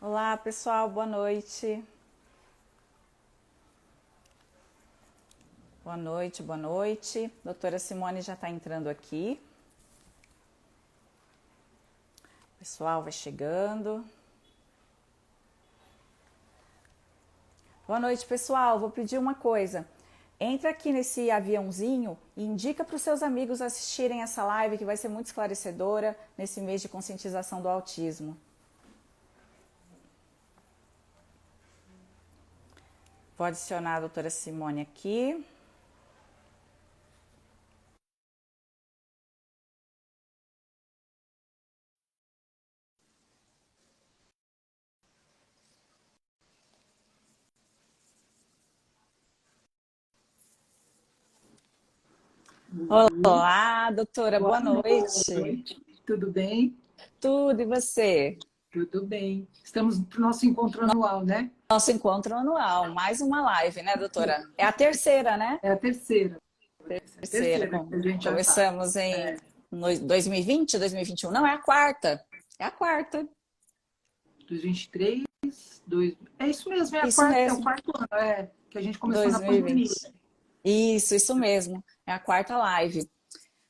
Olá, pessoal, boa noite. Boa noite, boa noite. Doutora Simone já está entrando aqui. O pessoal vai chegando. Boa noite, pessoal. Vou pedir uma coisa. Entra aqui nesse aviãozinho e indica para os seus amigos assistirem essa live que vai ser muito esclarecedora nesse mês de conscientização do autismo. Vou adicionar a doutora Simone aqui. Olá, doutora, boa noite. Noite, tudo bem? Tudo, e você? Tudo bem. Estamos no nosso encontro anual, né? Nosso encontro anual, mais uma live, né, doutora? É a terceira, né? É a terceira. Essa é a Terceira. terceira que a gente já está. Começamos em 2020, 2021. Não, é a quarta. É a quarta. 2023, é isso mesmo, Isso é o mesmo. quarto ano, que a gente começou na pandemia. 2020. Isso mesmo. É a quarta live.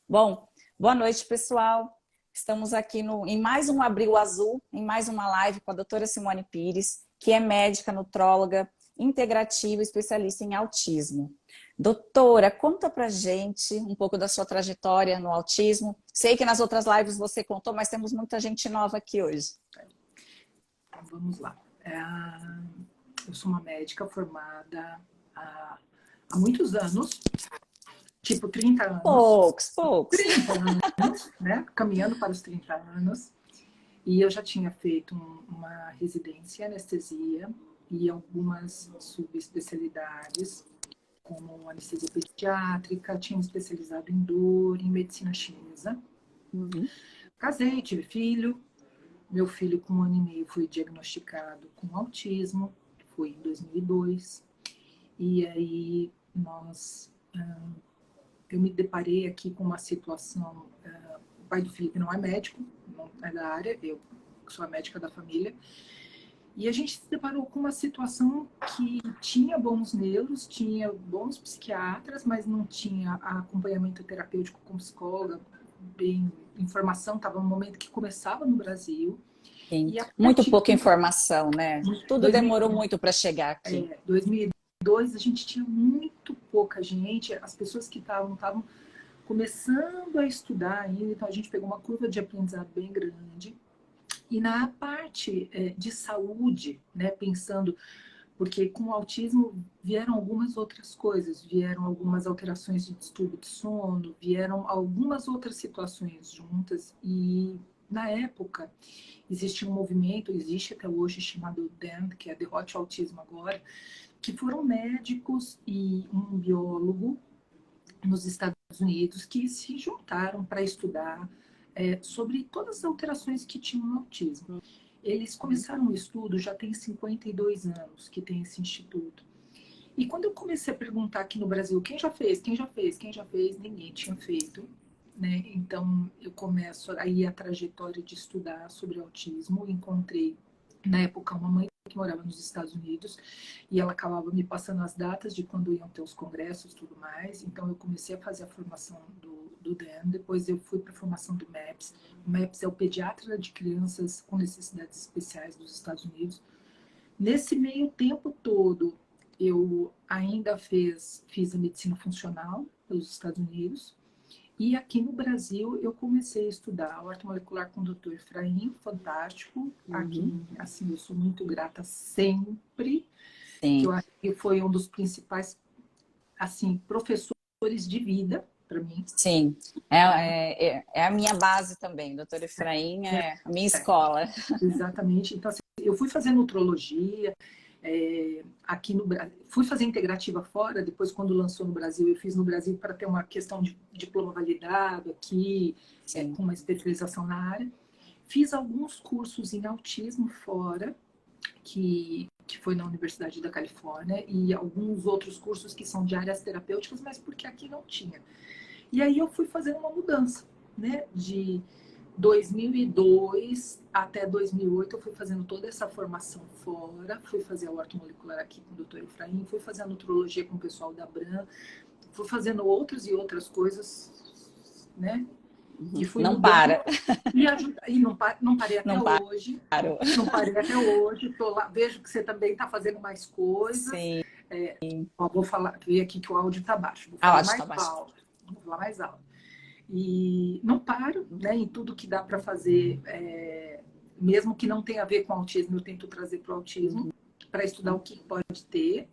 Bom, boa noite, pessoal. Estamos aqui em mais um Abril Azul, em mais uma live com a doutora Simone Pires, que é médica, nutróloga, integrativa, especialista em autismo. Doutora, conta pra gente um pouco da sua trajetória no autismo. Sei que nas outras lives você contou, mas temos muita gente nova aqui hoje. Então, vamos lá. Eu sou uma médica formada há muitos anos, tipo 30 anos. Poucos. 30 anos, né? Caminhando para os 30 anos. E eu já tinha feito uma residência em anestesia e algumas subespecialidades, como anestesia pediátrica, tinha me especializado em dor, em medicina chinesa. Uhum. Casei, tive filho. Meu filho, com 1 ano e meio, foi diagnosticado com autismo, foi em 2002. E aí eu me deparei aqui com uma situação. O pai do Felipe não é médico, não é da área, eu sou a médica da família. E a gente se deparou com uma situação que tinha bons neuros, tinha bons psiquiatras, mas não tinha acompanhamento terapêutico com psicóloga, bem, informação, estava no momento que começava no Brasil. Sim. E a Muito partir pouca informação, né? de Tudo demorou muito para chegar aqui. 2002, a gente tinha muito pouca gente, as pessoas que estavam começando a estudar ainda, então a gente pegou uma curva de aprendizado bem grande. E na parte de saúde, né, pensando, porque com o autismo vieram algumas outras coisas, vieram algumas alterações de distúrbio de sono, vieram algumas outras situações juntas, e na época existia um movimento, existe até hoje, chamado DEAN, que é Derrote o Autismo Agora, que foram médicos e um biólogo nos Estados Unidos que se juntaram para estudar sobre todas as alterações que tinham no autismo. Eles começaram o estudo, já tem 52 anos que tem esse instituto. E quando eu comecei a perguntar aqui no Brasil, quem já fez, quem já fez, quem já fez, ninguém tinha feito. Né? Então eu começo aí a trajetória de estudar sobre autismo. Encontrei, na época, uma mãe que morava nos Estados Unidos e ela acabava me passando as datas de quando iam ter os congressos e tudo mais. Então eu comecei a fazer a formação do DEM, depois eu fui para a formação do MAPS. O MAPS é o Pediatra de Crianças com Necessidades Especiais dos Estados Unidos. Nesse meio tempo todo, eu ainda fiz a medicina funcional pelos Estados Unidos. E aqui no Brasil, eu comecei a estudar a ortomolecular com o Dr. Efraim, fantástico. Aqui, assim, eu sou muito grata sempre, que eu Sim. acho que foi um dos principais, assim, professores de vida para mim. Sim, é a minha base também, doutor Efraim é a minha escola. Exatamente. Então, assim, eu fui fazer nutrologia, aqui no Brasil, fui fazer integrativa fora, depois quando lançou no Brasil, eu fiz no Brasil para ter uma questão de diploma validado aqui, Sim. com uma especialização na área. Fiz alguns cursos em autismo fora, que foi na Universidade da Califórnia, e alguns outros cursos que são de áreas terapêuticas, mas porque aqui não tinha. E aí eu fui fazendo uma mudança, né, 2002 até 2008 eu fui fazendo toda essa formação fora, fui fazer a ortomolecular aqui com o doutor Efraim, fui fazer a nutrologia com o pessoal da Bram, fui fazendo outras e outras coisas, né? E fui Não mudando, para. E não parei até Não hoje. paro. Não parei até hoje. Tô lá, vejo que você também está fazendo mais coisas. Sim. Ó, vou falar, ver aqui que o áudio está baixo. Vou Ah, falar acho que mais tá baixo. alto. Vou falar mais alto. E não paro, né? Em tudo que dá para fazer, mesmo que não tenha a ver com autismo, eu tento trazer para o autismo, para estudar o que pode ter.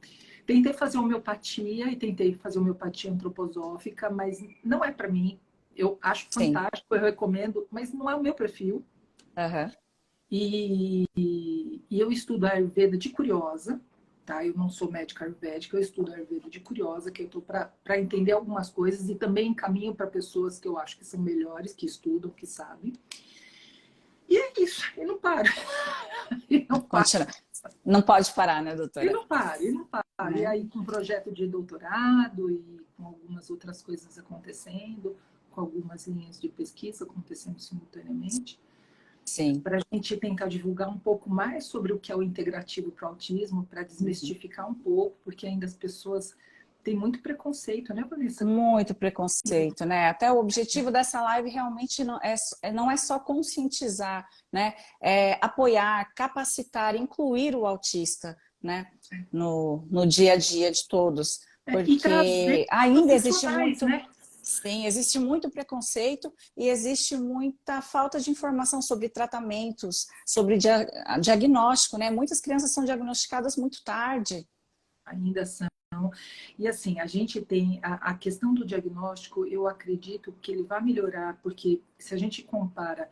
Tentei fazer homeopatia e tentei fazer homeopatia antroposófica, mas não é para mim. Eu acho Sim. fantástico, eu recomendo, mas não é o meu perfil. Uhum. E eu estudo a Ayurveda de curiosa, tá? Eu não sou médica ayurvédica, eu estudo a Ayurveda de curiosa, que eu tô para entender algumas coisas e também encaminho para pessoas que eu acho que são melhores, que estudam, que sabem. E é isso, e não paro. E não paro. Continua. Não pode parar, né, E doutora? não paro, e não paro. E aí, com um projeto de doutorado e com algumas outras coisas acontecendo, com algumas linhas de pesquisa acontecendo simultaneamente, Sim. para a gente tentar divulgar um pouco mais sobre o que é o integrativo para o autismo, para desmistificar um pouco, porque ainda as pessoas têm muito preconceito, né, Vanessa? Muito preconceito, né? Até o objetivo dessa live realmente não é só conscientizar, né? É apoiar, capacitar, incluir o autista, né? No dia a dia de todos. E trazer Porque ainda existe profissionais, muito, né? sim, existe muito preconceito e existe muita falta de informação sobre tratamentos, sobre diagnóstico, né? Muitas crianças são diagnosticadas muito tarde. Ainda são. E assim, a gente tem a questão do diagnóstico, eu acredito que ele vai melhorar, porque se a gente compara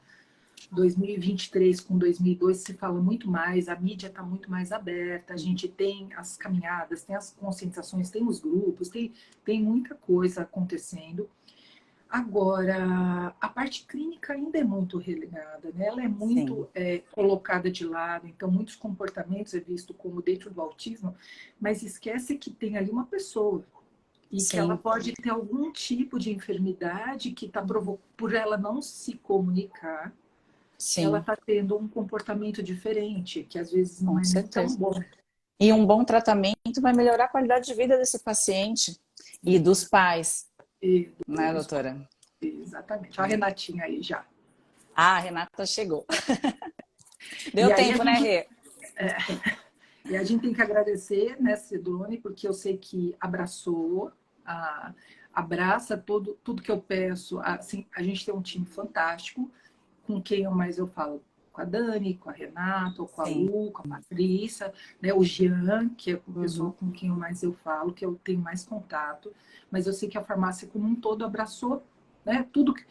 2023 com 2002, se fala muito mais, a mídia está muito mais aberta, a gente tem as caminhadas, tem as conscientizações, tem os grupos, tem muita coisa acontecendo. Agora, a parte clínica ainda é muito relegada, né? Ela é muito colocada de lado, então muitos comportamentos é visto como dentro do autismo, mas esquece que tem ali uma pessoa e que ela Sim, pode ter algum tipo de enfermidade que está provocando, por ela não se comunicar, ela sim, está tendo um comportamento diferente, que às vezes não com é nem tão certeza. bom. E um bom tratamento vai melhorar a qualidade de vida desse paciente e dos pais, E, né, doutora? exatamente. Olha a Renatinha aí já. Ah, a Renata chegou. E Deu aí a tempo, né, gente, Rê? e a gente tem que agradecer, né, Sidone, porque eu sei que abraçou, abraça tudo que eu peço. Assim, a gente tem um time fantástico, com quem eu falo com a Dani, com a Renata, com a Sim. Lu, com a Patrícia, né, o Jean, que é o pessoal Uhum. com quem eu falo, que eu tenho mais contato. Mas eu sei que a farmácia como um todo abraçou, né, tudo que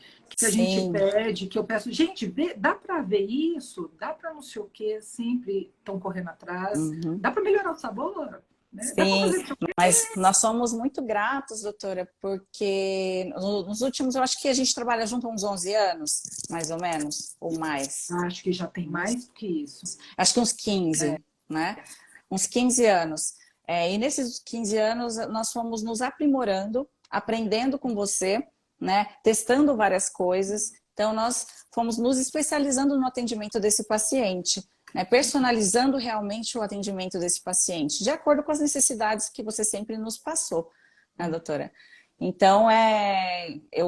a gente Sim, pede, que eu peço, gente, dá para ver isso? Dá para não sei o quê? Sempre estão correndo atrás. uhum. Dá para melhorar o sabor? Né? Dá para Sim, fazer isso? mas nós somos muito gratos, doutora, porque nos últimos, eu acho que a gente trabalha junto há uns 11 anos, mais ou menos, ou mais. Acho que já tem mais do que isso. Acho que uns 15, né? Uns 15 anos. E nesses 15 anos nós fomos nos aprimorando, aprendendo com você, né? Testando várias coisas. Então nós fomos nos especializando no atendimento desse paciente, né? Personalizando realmente o atendimento desse paciente, de acordo com as necessidades que você sempre nos passou, né, doutora? Então,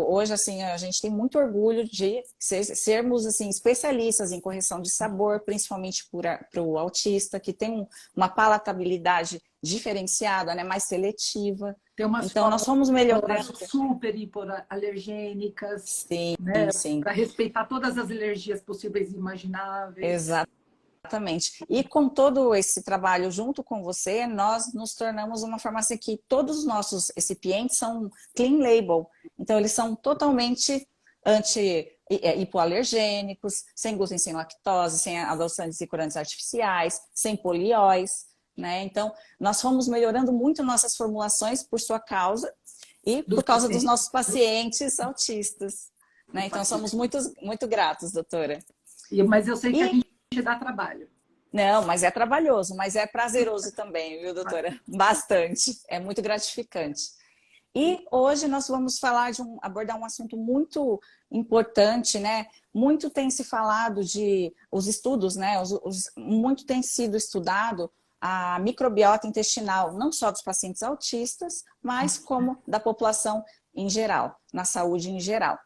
hoje, assim, a gente tem muito orgulho de sermos, assim, especialistas em correção de sabor, principalmente para o autista, que tem uma palatabilidade diferenciada, né, mais seletiva. Tem umas Então, nós fomos melhorando. super hipoalergênicas, Sim, né? sim, Para respeitar todas as alergias possíveis e imagináveis. exatamente. E com todo esse trabalho junto com você, nós nos tornamos uma farmácia que todos os nossos recipientes são clean label. Então, eles são totalmente hipoalergênicos, sem glúten, sem lactose, sem adoçantes e corantes artificiais, sem polióis, né? Então, nós fomos melhorando muito nossas formulações por sua causa e Dos por causa dos pacientes. nossos pacientes autistas, né? Então, somos muito, muito gratos, doutora. Mas eu sei que a E gente dá trabalho. não, mas é trabalhoso, mas é prazeroso também, viu, doutora? Bastante. É muito gratificante. E hoje nós vamos falar abordar um assunto muito importante, né? Muito tem se falado os estudos, né? Muito tem sido estudado a microbiota intestinal, não só dos pacientes autistas, mas como da população em geral, na saúde em geral.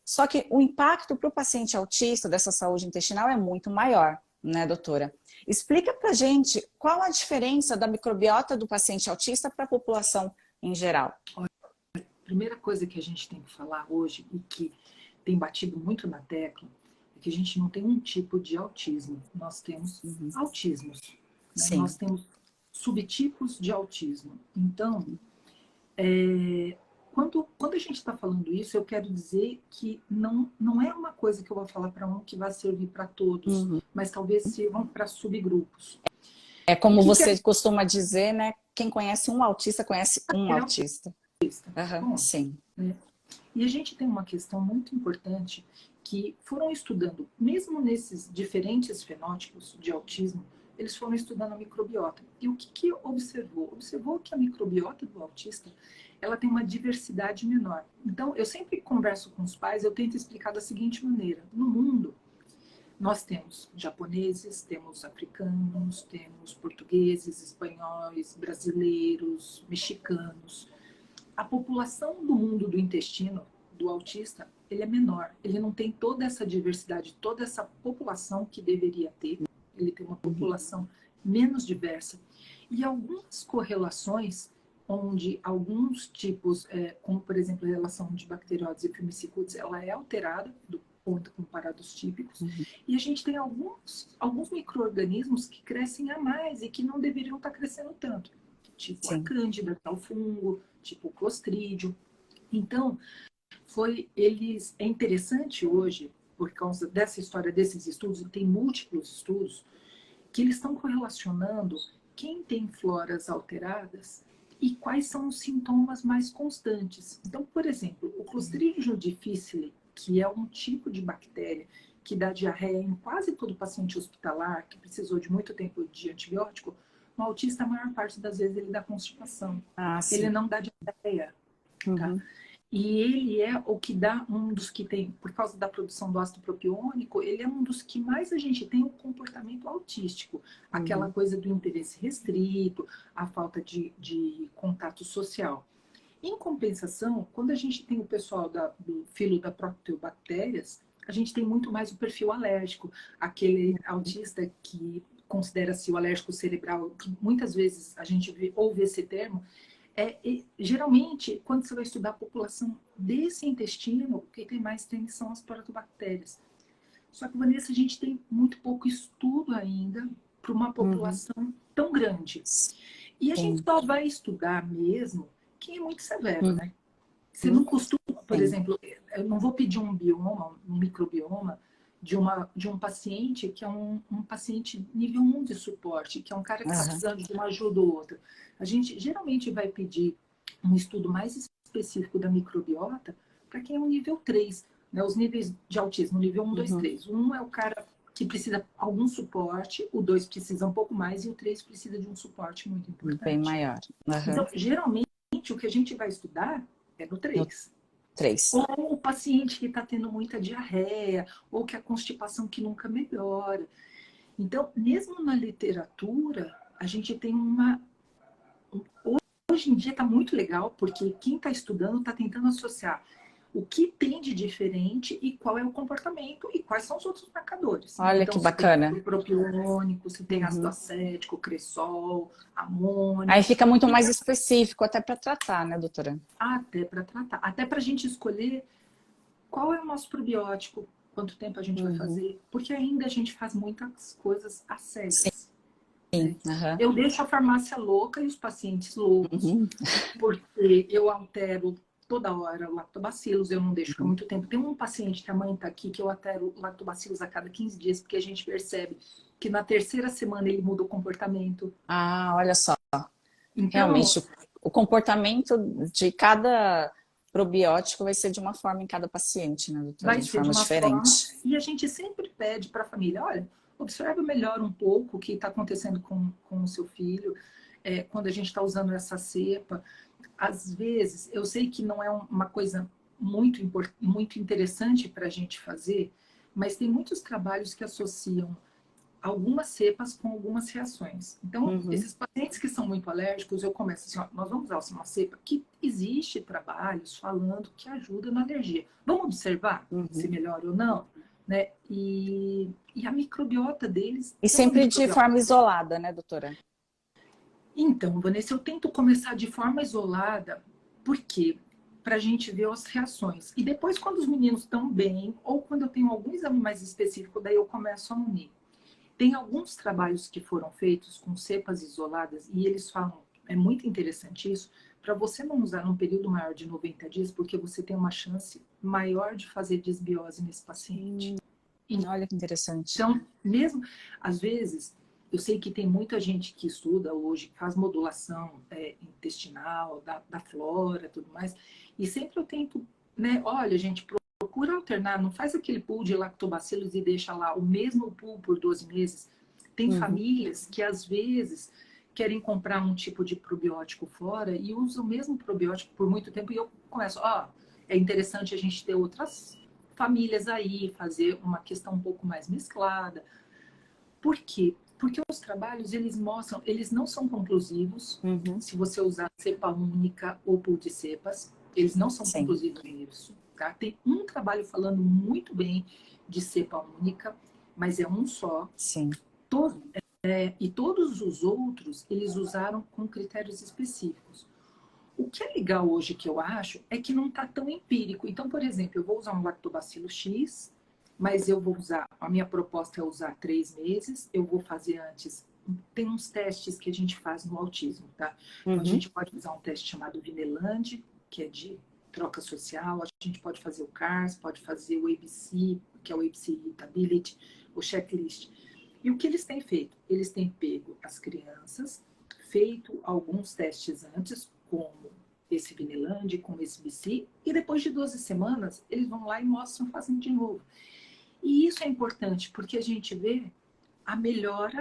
Só que o impacto para o paciente autista dessa saúde intestinal é muito maior, né, doutora? Explica pra gente qual a diferença da microbiota do paciente autista para a população em geral. A primeira coisa que a gente tem que falar hoje, e que tem batido muito na tecla, é que a gente não tem um tipo de autismo. Nós temos autismos. Né? Nós temos subtipos de autismo. Então, quando a gente está falando isso, eu quero dizer que não é uma coisa que eu vou falar para um que vai servir para todos, mas talvez sirvam para subgrupos. É como você costuma dizer, né? Quem conhece um autista, conhece um autista. Bom, sim. Né? E a gente tem uma questão muito importante que foram estudando, mesmo nesses diferentes fenótipos de autismo, eles foram estudando a microbiota. E o que observou? Observou que a microbiota do autista, ela tem uma diversidade menor. Então, eu sempre converso com os pais, eu tento explicar da seguinte maneira. No mundo, nós temos japoneses, temos africanos, temos portugueses, espanhóis, brasileiros, mexicanos. A população do mundo do intestino, do autista, ele é menor. Ele não tem toda essa diversidade, toda essa população que deveria ter. Ele tem uma população menos diversa. E algumas correlações, onde alguns tipos, como por exemplo a relação de bacterióides e firmicutes, ela é alterada do ponto comparado aos típicos. E a gente tem alguns micro-organismos que crescem a mais e que não deveriam estar crescendo tanto. Tipo a cândida, que é o fungo, tipo o clostrídio. Então, é interessante hoje, por causa dessa história desses estudos, e tem múltiplos estudos, que eles estão correlacionando quem tem floras alteradas e quais são os sintomas mais constantes. Então, por exemplo, o Clostridium difficile, que é um tipo de bactéria que dá diarreia em quase todo paciente hospitalar, que precisou de muito tempo de antibiótico, no autista, a maior parte das vezes, ele dá constipação. Ele não dá diarreia. Tá? E ele é o que dá um dos que tem, por causa da produção do ácido propiônico, ele é um dos que mais a gente tem o comportamento autístico. Aquela coisa do interesse restrito, a falta de contato social. Em compensação, quando a gente tem o pessoal do filo da proteobactérias, a gente tem muito mais o perfil alérgico. Aquele autista que considera-se o alérgico cerebral, que muitas vezes a gente ouve esse termo, geralmente, quando você vai estudar a população desse intestino, o que tem mais são as proteobactérias. Só que, Vanessa, a gente tem muito pouco estudo ainda para uma população tão grande. E a gente só vai estudar mesmo quem é muito severo, né? Você não costuma, por exemplo, eu não vou pedir um bioma, um microbioma, de um paciente que é um paciente nível 1 de suporte, que é um cara que está precisando de uma ajuda ou outra. A gente geralmente vai pedir um estudo mais específico da microbiota para quem é um nível 3, né? Os níveis de autismo, nível 1, 2, 3. O 1 é o cara que precisa de algum suporte, o 2 precisa um pouco mais e o 3 precisa de um suporte muito importante. Bem maior. Então, geralmente, o que a gente vai estudar é no 3. 3. Ou o paciente que está tendo muita diarreia, ou que a constipação que nunca melhora. Então, mesmo na literatura, a gente tem hoje em dia está muito legal, porque quem está estudando está tentando associar o que tem de diferente e qual é o comportamento e quais são os outros marcadores. Olha então, que bacana. Você tem propiônico, você tem ácido acético, cressol, amônio. Aí fica muito mais específico até para tratar, né, doutora? Até para tratar. Até para a gente escolher qual é o nosso probiótico, quanto tempo a gente vai fazer, porque ainda a gente faz muitas coisas às cegas. Né? Eu deixo a farmácia louca e os pacientes loucos, porque eu altero toda hora lactobacilos, eu não deixo ficar muito tempo. Tem um paciente que a mãe está aqui, que eu altero lactobacilos a cada 15 dias, porque a gente percebe que na terceira semana ele muda o comportamento. Olha só. Então, realmente, o comportamento de cada probiótico vai ser de uma forma em cada paciente, né, doutora? Vai de ser forma de uma diferente. forma, e a gente sempre pede para a família, olha, observe melhor um pouco o que está acontecendo com o seu filho, quando a gente está usando essa cepa. às vezes, eu sei que não é uma coisa muito interessante para a gente fazer, mas tem muitos trabalhos que associam algumas cepas com algumas reações. Então, Uhum, esses pacientes que são muito alérgicos, eu começo assim, ó, nós vamos usar uma cepa que existe trabalhos falando que ajuda na alergia. Vamos observar se uhum. melhora ou não, né? E a microbiota deles E é uma sempre de microbiota. forma isolada, né, doutora? Então, Vanessa, eu tento começar de forma isolada, porque para a gente ver as reações. E depois, quando os meninos estão bem, ou quando eu tenho algum exame mais específico, daí eu começo a unir. Tem alguns trabalhos que foram feitos com cepas isoladas e eles falam, é muito interessante isso, para você não usar num período maior de 90 dias, porque você tem uma chance maior de fazer desbiose nesse paciente. Olha que interessante. Então, mesmo, às vezes, eu sei que tem muita gente que estuda hoje, que faz modulação intestinal, da flora, tudo mais, e sempre eu tento, né, olha, gente, procura alternar, não faz aquele pool de lactobacilos e deixa lá o mesmo pool por 12 meses. Tem Uhum. famílias que, às vezes, querem comprar um tipo de probiótico fora e usam o mesmo probiótico por muito tempo, e eu começo, é interessante a gente ter outras famílias aí, fazer uma questão um pouco mais mesclada. Por quê? Porque os trabalhos, eles mostram, eles não são conclusivos, Uhum. se você usar cepa única ou pool de cepas, eles não são Sim, conclusivos nisso, tá? Tem um trabalho falando muito bem de cepa única, mas é um só. sim. Todo, e todos os outros, eles usaram com critérios específicos. O que é legal hoje que eu acho é que não está tão empírico. Então, por exemplo, eu vou usar um lactobacilo X, mas eu vou usar, a minha proposta é usar 3 meses, eu vou fazer antes. Tem uns testes que a gente faz no autismo, tá? Então, a Uhum. gente pode usar um teste chamado Vineland, que é de troca social, a gente pode fazer o CARS, pode fazer o ABC, que é o ABC Irritability, o checklist. E o que eles têm feito? Eles têm pego as crianças, feito alguns testes antes, como esse Vineland, como esse BC, e depois de 12 semanas, eles vão lá e mostram fazendo de novo. E isso é importante, porque a gente vê a melhora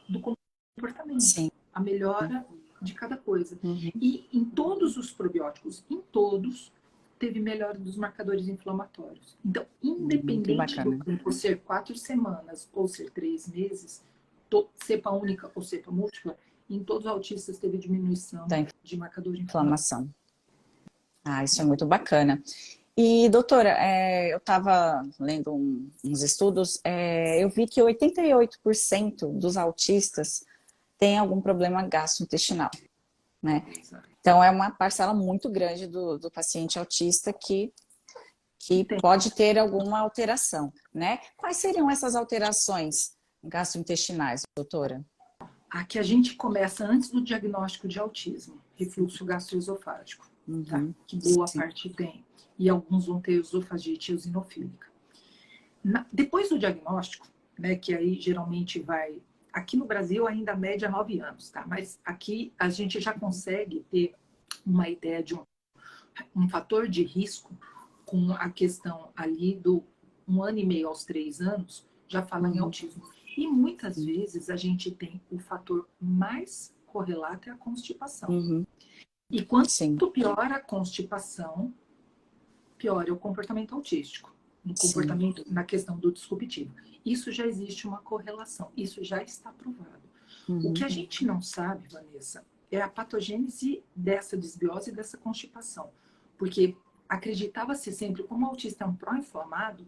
do comportamento, Sim. a melhora de cada coisa. Uhum. E em todos os probióticos, em todos, teve melhora dos marcadores inflamatórios. Então, Que independente do bacana. tempo ser 4 semanas ou ser 3 meses, cepa única ou cepa múltipla, em todos os autistas teve diminuição Da de marcador inflamatório. inflamação. Ah, isso é muito bacana. E, doutora, eu estava lendo uns estudos, eu vi que 88% dos autistas têm algum problema gastrointestinal, né? Então, é uma parcela muito grande do paciente autista Que que tem. pode ter alguma alteração, né? Quais seriam essas alterações gastrointestinais, doutora? Aqui a gente começa antes do diagnóstico de autismo, refluxo gastroesofágico, tá? Uhum, Que boa sim. parte tem. E alguns vão ter esofagite eosinofílica. Depois do diagnóstico, né, que aí geralmente vai... Aqui no Brasil ainda a média é 9 anos, tá? Mas aqui a gente já consegue ter uma ideia de um fator de risco com a questão ali do 1 ano e meio aos 3 anos, já fala em Uhum, autismo. E muitas sim. vezes a gente tem o fator mais correlato é a constipação. Uhum, E quanto sim, pior a constipação, pior é o comportamento autístico, no sim. comportamento, na questão do disruptivo. Isso já existe uma correlação, isso já está provado. O que Uhum, a gente não sabe, Vanessa, é a patogênese dessa desbiose e dessa constipação. Porque acreditava-se sempre, como o autista é um pró-inflamado,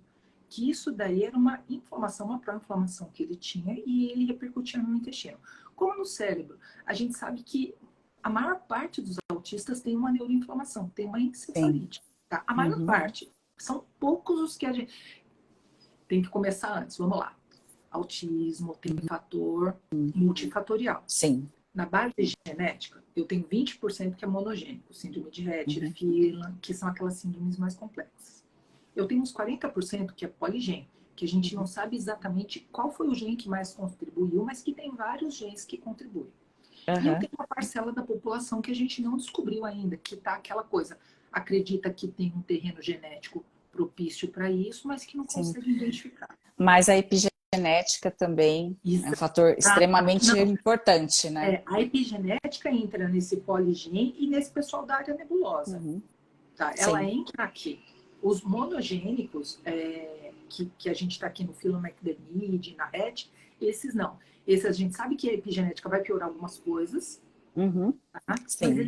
que isso daí era uma inflamação, uma pró-inflamação que ele tinha e ele repercutia no intestino. Como no cérebro, a gente sabe que a maior parte dos autistas tem uma neuroinflamação, tem uma sim. encefalite. Tá? A maior Uhum, parte. São poucos os que a gente tem que começar antes. Vamos lá. Autismo tem fator multifatorial. sim. Na base genética, eu tenho 20% que é monogênico, síndrome de Rett, Uhum, Fila, que são aquelas síndromes mais complexas. Eu tenho uns 40% que é poligênico, que a gente não uhum, sabe exatamente qual foi o gene que mais contribuiu, mas que tem vários genes que contribuem. E eu aham, tenho uma parcela da população que a gente não descobriu ainda, que tá aquela coisa, acredita que tem um terreno genético propício para isso, mas que não sim. consegue identificar. Mas a epigenética também é um Exato. fator extremamente Não, importante, né? a epigenética entra nesse poligen e nesse pessoal da área nebulosa. Uhum. Tá? Ela Sim. entra aqui. Os monogênicos, que a gente está aqui no Phylomectinide, na RET, esses não. Esses a gente sabe que a epigenética vai piorar algumas coisas, Uhum. tá? Mas Sim.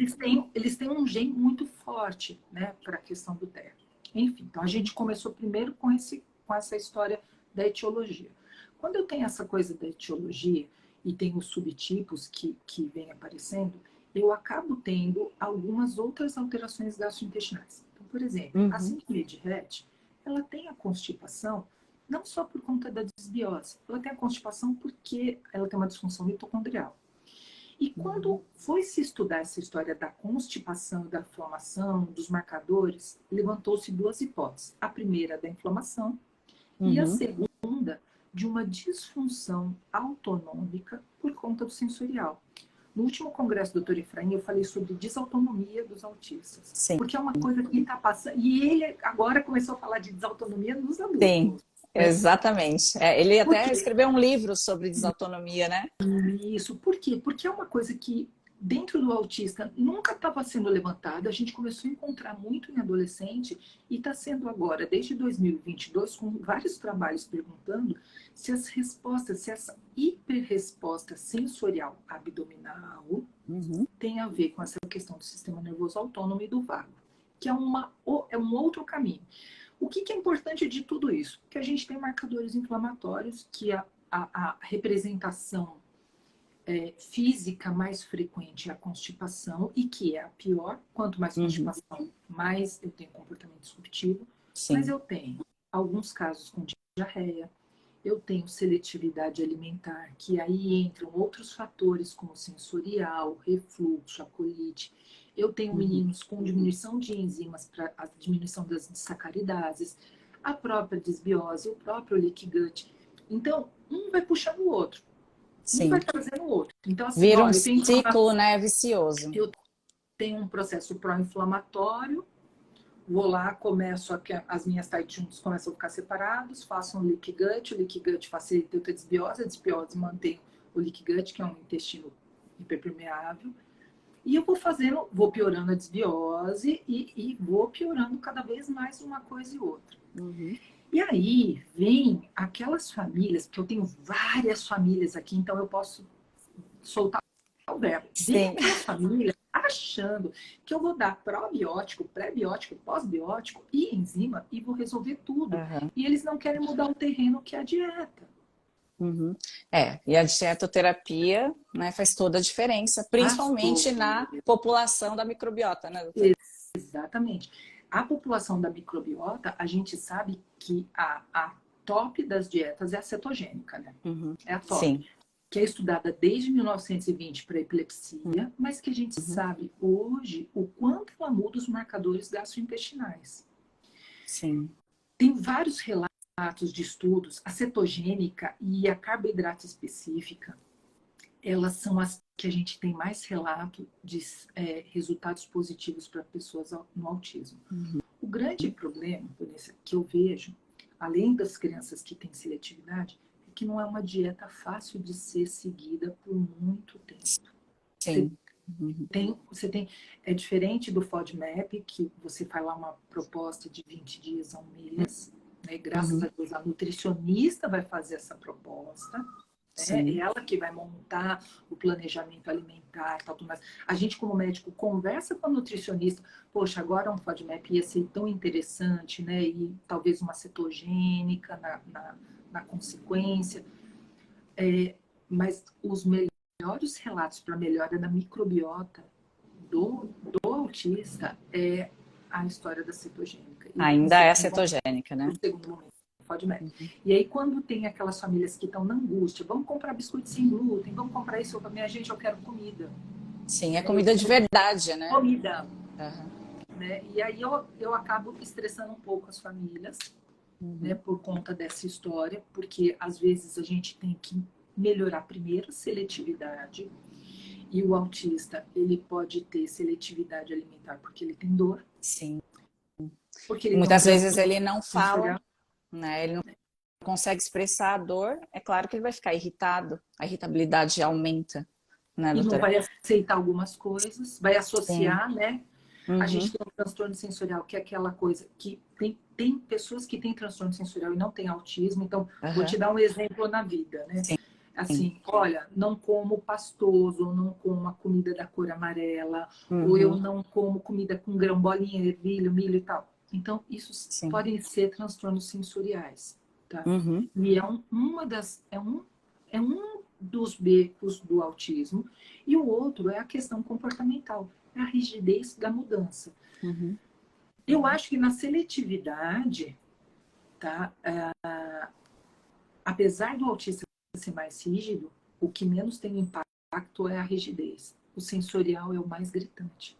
eles têm um gene muito forte, né, para a questão do TER. Enfim, então a gente começou primeiro com essa história da etiologia. Quando eu tenho essa coisa da etiologia e tem os subtipos que vêm aparecendo, eu acabo tendo algumas outras alterações gastrointestinais. Então, por exemplo, a Uhum. síndrome de Rett, ela tem a constipação não só por conta da desbiose, ela tem a constipação porque ela tem uma disfunção mitocondrial. E quando foi se estudar essa história da constipação, da inflamação, dos marcadores, levantou-se duas hipóteses. A primeira da inflamação e a Uhum. segunda de uma disfunção autonômica por conta do sensorial. No último congresso do Dr. Efraim, eu falei sobre desautonomia dos autistas. Sim. Porque é uma coisa que está passando. E ele agora começou a falar de desautonomia nos Sim. adultos. Né? Exatamente. Ele Por até quê? escreveu um livro sobre desautonomia, né? Isso. Por quê? Porque é uma coisa que, dentro do autista, nunca estava sendo levantada. A gente começou a encontrar muito em adolescente e está sendo agora, desde 2022, com vários trabalhos perguntando se as respostas, se essa hiperresposta sensorial abdominal Uhum. tem a ver com essa questão do sistema nervoso autônomo e do vago, que é um outro caminho. O que é importante de tudo isso? Que a gente tem marcadores inflamatórios, que a representação física mais frequente é a constipação, e que é a pior. Quanto mais Uhum. constipação, mais eu tenho comportamento disruptivo. Mas Sim. eu tenho alguns casos com diarreia, eu tenho seletividade alimentar, que aí entram outros fatores como sensorial, refluxo, a colite. Eu tenho Uhum. meninos com diminuição de enzimas para a diminuição das sacaridases, a própria desbiose, o próprio leaky gut. Então, um vai puxando o outro, um vai Sim. trazendo o outro. Então, assim, Vira ó, um ciclo, né, vicioso. eu tenho um processo pró-inflamatório, vou lá, começo as minhas tight juntos começam a ficar separados, faço um leaky gut, o leaky gut facilita a desbiose mantém o leaky gut, que é um intestino hiperpermeável, e eu vou piorando a desbiose e vou piorando cada vez mais uma coisa e outra. Uhum. E aí vem aquelas famílias, porque eu tenho várias famílias aqui, então eu posso soltar o verbo. Vem Sim. aquelas famílias achando que eu vou dar probiótico, pré-biótico, pós-biótico e enzima e vou resolver tudo. Uhum. E eles não querem mudar o terreno que é a dieta. Uhum. E a dietoterapia, né, faz toda a diferença, principalmente Pastor, na população da microbiota, né, doutora? exatamente. A população da microbiota, a gente sabe que a top das dietas é a cetogênica, né? Uhum. É a top. Sim. Que é estudada desde 1920 para epilepsia, mas que a gente Uhum. sabe hoje o quanto ela muda os marcadores gastrointestinais. Sim. Tem vários relatos de estudos, a cetogênica e a carboidrato específica, elas são as que a gente tem mais relato de resultados positivos para pessoas no autismo. Uhum. O grande problema, Vanessa, que eu vejo, além das crianças que têm seletividade, é que não é uma dieta fácil de ser seguida por muito tempo. Você Sim. Uhum. é diferente do FODMAP, que você faz lá uma proposta de 20 dias a um mês, né? Graças Uhum. a Deus, a nutricionista vai fazer essa proposta, né? É Sim. ela que vai montar o planejamento alimentar, tal, tudo mais. A gente, como médico, conversa com a nutricionista, poxa, agora um FODMAP ia ser tão interessante, né? E talvez uma cetogênica na consequência. Mas os melhores relatos para melhora da microbiota do autista é a história da cetogênica. E em Ainda é segundo momento, cetogênica, né? no segundo momento, FODMAP. Uhum. E aí, quando tem aquelas famílias que estão na angústia, vamos comprar biscoito sem glúten, vamos comprar isso para minha gente, eu quero comida. Sim, é Né? Eu comida de quero verdade, né? comida. Uhum. Né? E aí eu acabo estressando um pouco as famílias, né, Uhum. por conta dessa história, porque às vezes a gente tem que melhorar primeiro a seletividade. E o autista, ele pode ter seletividade alimentar porque ele tem dor, Sim. porque E ele tem um muitas vezes ele transtorno não fala, sensorial. né? Ele não consegue expressar a dor, é claro que ele vai ficar irritado, a irritabilidade aumenta, né, E não doutora? vai aceitar algumas coisas, vai Sim. associar, né? A gente Uhum. tem um transtorno sensorial, que é aquela coisa que tem pessoas que têm transtorno sensorial e não têm autismo. Então, vou te Aham. dar um exemplo na vida, né? Sim. Assim, olha, não como pastoso, ou não como a comida da cor amarela, ou eu Uhum. não como comida com grão, bolinha, ervilha, milho e tal. Então, isso Sim. podem ser transtornos sensoriais, tá? Uhum. E é um dos becos do autismo, e o outro é a questão comportamental, é a rigidez da mudança. Uhum. Eu acho que na seletividade, tá? Apesar do autista ser mais rígido, o que menos tem impacto é a rigidez. O sensorial é o mais gritante.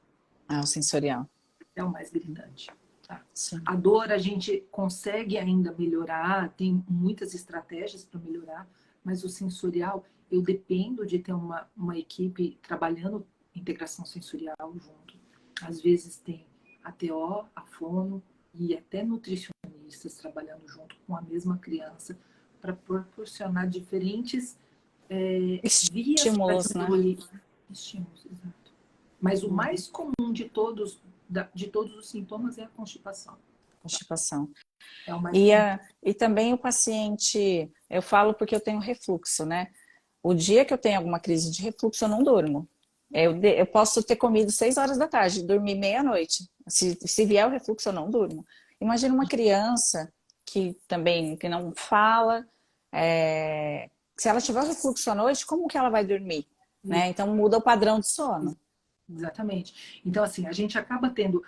Ah, o sensorial. É o mais gritante. Tá? Sim. A dor a gente consegue ainda melhorar, tem muitas estratégias para melhorar, mas o sensorial, eu dependo de ter uma equipe trabalhando integração sensorial junto. Às vezes tem a TO, a fono e até nutricionistas trabalhando junto com a mesma criança para proporcionar diferentes vias para Estímulos, né? diminuir estímulos, exato. Mas o Uhum. mais comum de todos os sintomas é a constipação. Constipação. É o mais E, comum. e também o paciente, eu falo porque eu tenho refluxo, né? O dia que eu tenho alguma crise de refluxo, eu não durmo. Eu posso ter comido 6 horas da tarde, dormir meia-noite. Se vier o refluxo, eu não durmo. Imagina uma criança que também que não fala, se ela tiver o refluxo à noite, como que ela vai dormir? Né? Então muda o padrão de sono. Exatamente. Então, assim, a gente acaba tendo.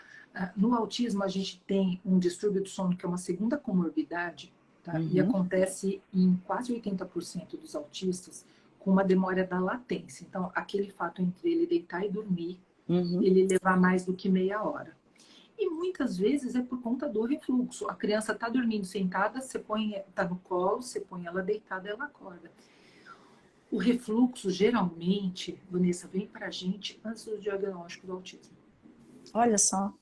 No autismo, a gente tem um distúrbio do sono que é uma segunda comorbidade, tá? E Uhum, acontece em quase 80% dos autistas com uma demora da latência. Então, aquele fato entre ele deitar e dormir, uhum, ele levar mais do que meia hora. E muitas vezes é por conta do refluxo. A criança está dormindo sentada, você põe, está no colo, você põe ela deitada, ela acorda. O refluxo, geralmente, Vanessa, vem para a gente antes do diagnóstico do autismo. olha só.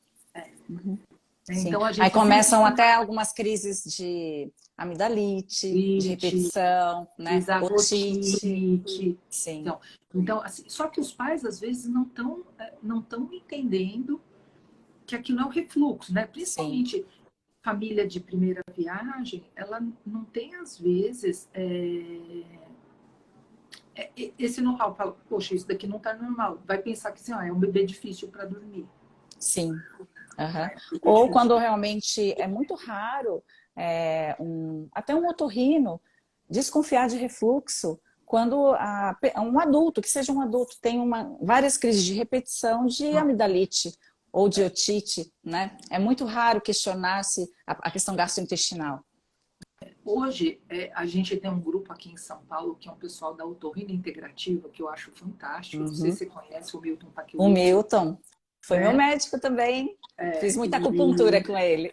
Uhum. Sim. Então, a Aí gente sempre começam fica até algumas crises de amidalite, de rinite, repetição, né? Otite. desagotite. Sim, Então, assim, só que os pais, às vezes, não estão entendendo que aquilo é um refluxo, né? sim, Principalmente família de primeira viagem, ela não tem, às vezes, esse know-how. Fala, poxa, isso daqui não está normal. Vai pensar que assim, é um bebê difícil para dormir. sim. Aham. É um bebê Ou difícil. quando realmente é muito raro, até um otorrino desconfiar de refluxo, quando um adulto, que seja um adulto, tem várias crises de repetição de amidalite ou de otite, né? É muito raro questionar-se a questão gastrointestinal. Hoje, a gente tem um grupo aqui em São Paulo, que é um pessoal da Otorrina Integrativa, que eu acho fantástico. Não sei Uhum. se você conhece o Milton O Paquiuti, Milton foi meu né? médico também, fiz muita acupuntura E, com ele.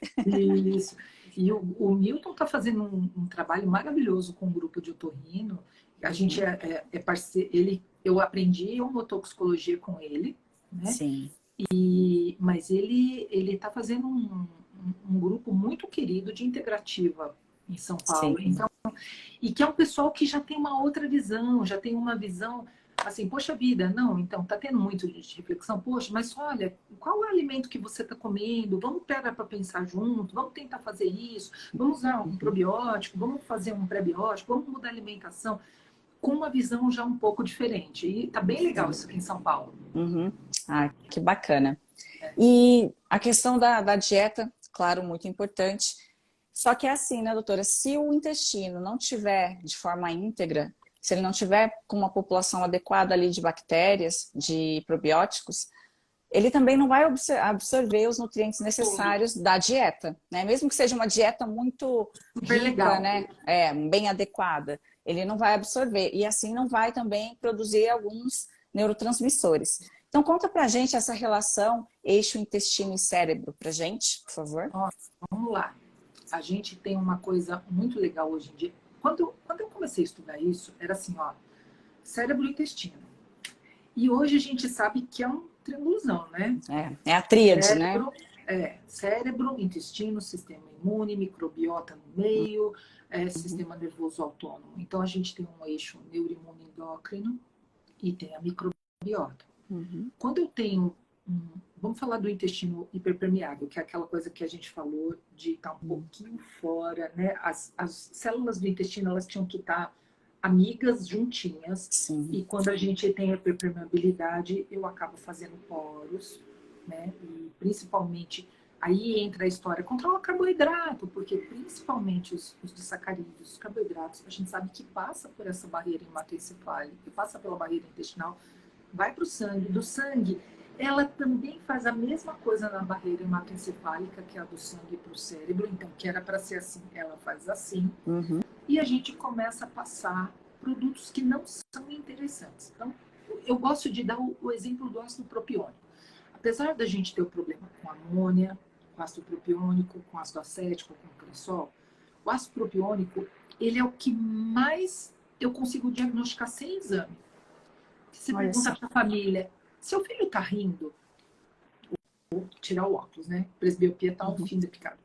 isso. E o Milton está fazendo um trabalho maravilhoso com o grupo de otorrino. A gente Uhum. é parceiro. Eu aprendi otoxicologia com ele, né? Sim, Mas ele está fazendo um grupo muito querido de integrativa em São Paulo. sim. Então, e que é um pessoal que já tem uma outra visão, já tem uma visão assim, poxa vida, não, então tá tendo muito de reflexão, poxa, mas olha, qual é o alimento que você está comendo? Vamos parar para pensar junto, vamos tentar fazer isso, vamos usar um Uhum. probiótico, vamos fazer um pré-biótico, vamos mudar a alimentação, com uma visão já um pouco diferente. E tá bem legal Sim. isso aqui em São Paulo. Uhum. Ah, que bacana. E a questão da dieta, claro, muito importante. Só que é assim, né, doutora? Se o intestino não tiver de forma íntegra, se ele não tiver com uma população adequada ali de bactérias, de probióticos, ele também não vai absorver os nutrientes necessários da dieta, né? Mesmo que seja uma dieta muito Super rica, legal. né? Bem adequada, ele não vai absorver e assim não vai também produzir alguns neurotransmissores. Então conta pra gente essa relação eixo intestino e cérebro pra gente, por favor. Ó, vamos lá. A gente tem uma coisa muito legal hoje em dia. Quando eu comecei a estudar isso, era assim, ó, cérebro e intestino. E hoje a gente sabe que é um triangulozão, né? É a tríade, né? Cérebro, cérebro, intestino, sistema imune, microbiota no meio, sistema nervoso autônomo. Então, a gente tem um eixo neuroimune endócrino e tem a microbiota. Quando eu tenho, vamos falar do intestino hiperpermeável, que é aquela coisa que a gente falou de estar um pouquinho fora, né? As células do intestino, elas tinham que estar amigas, juntinhas. Sim. E quando a gente tem a hiperpermeabilidade, eu acabo fazendo poros, né? E principalmente, aí entra a história, controla carboidrato, porque principalmente os disacarídeos, os carboidratos, a gente sabe que passa por essa barreira hematoencefálica, que passa pela barreira intestinal, vai para o sangue. Do sangue, ela também faz a mesma coisa na barreira hematoencefálica, que é a do sangue para o cérebro. Então, que era para ser assim, ela faz assim. E a gente começa a passar produtos que não são interessantes. Então, eu gosto de dar o exemplo do ácido propiônico. Apesar da gente ter o problema com amônia, com ácido propiônico, com ácido acético, com cresol, o ácido propiônico, ele é o que mais eu consigo diagnosticar sem exame. Você pergunta para a família, seu filho está rindo? Vou tirar o óculos, né? Presbiopia está um fim de picada.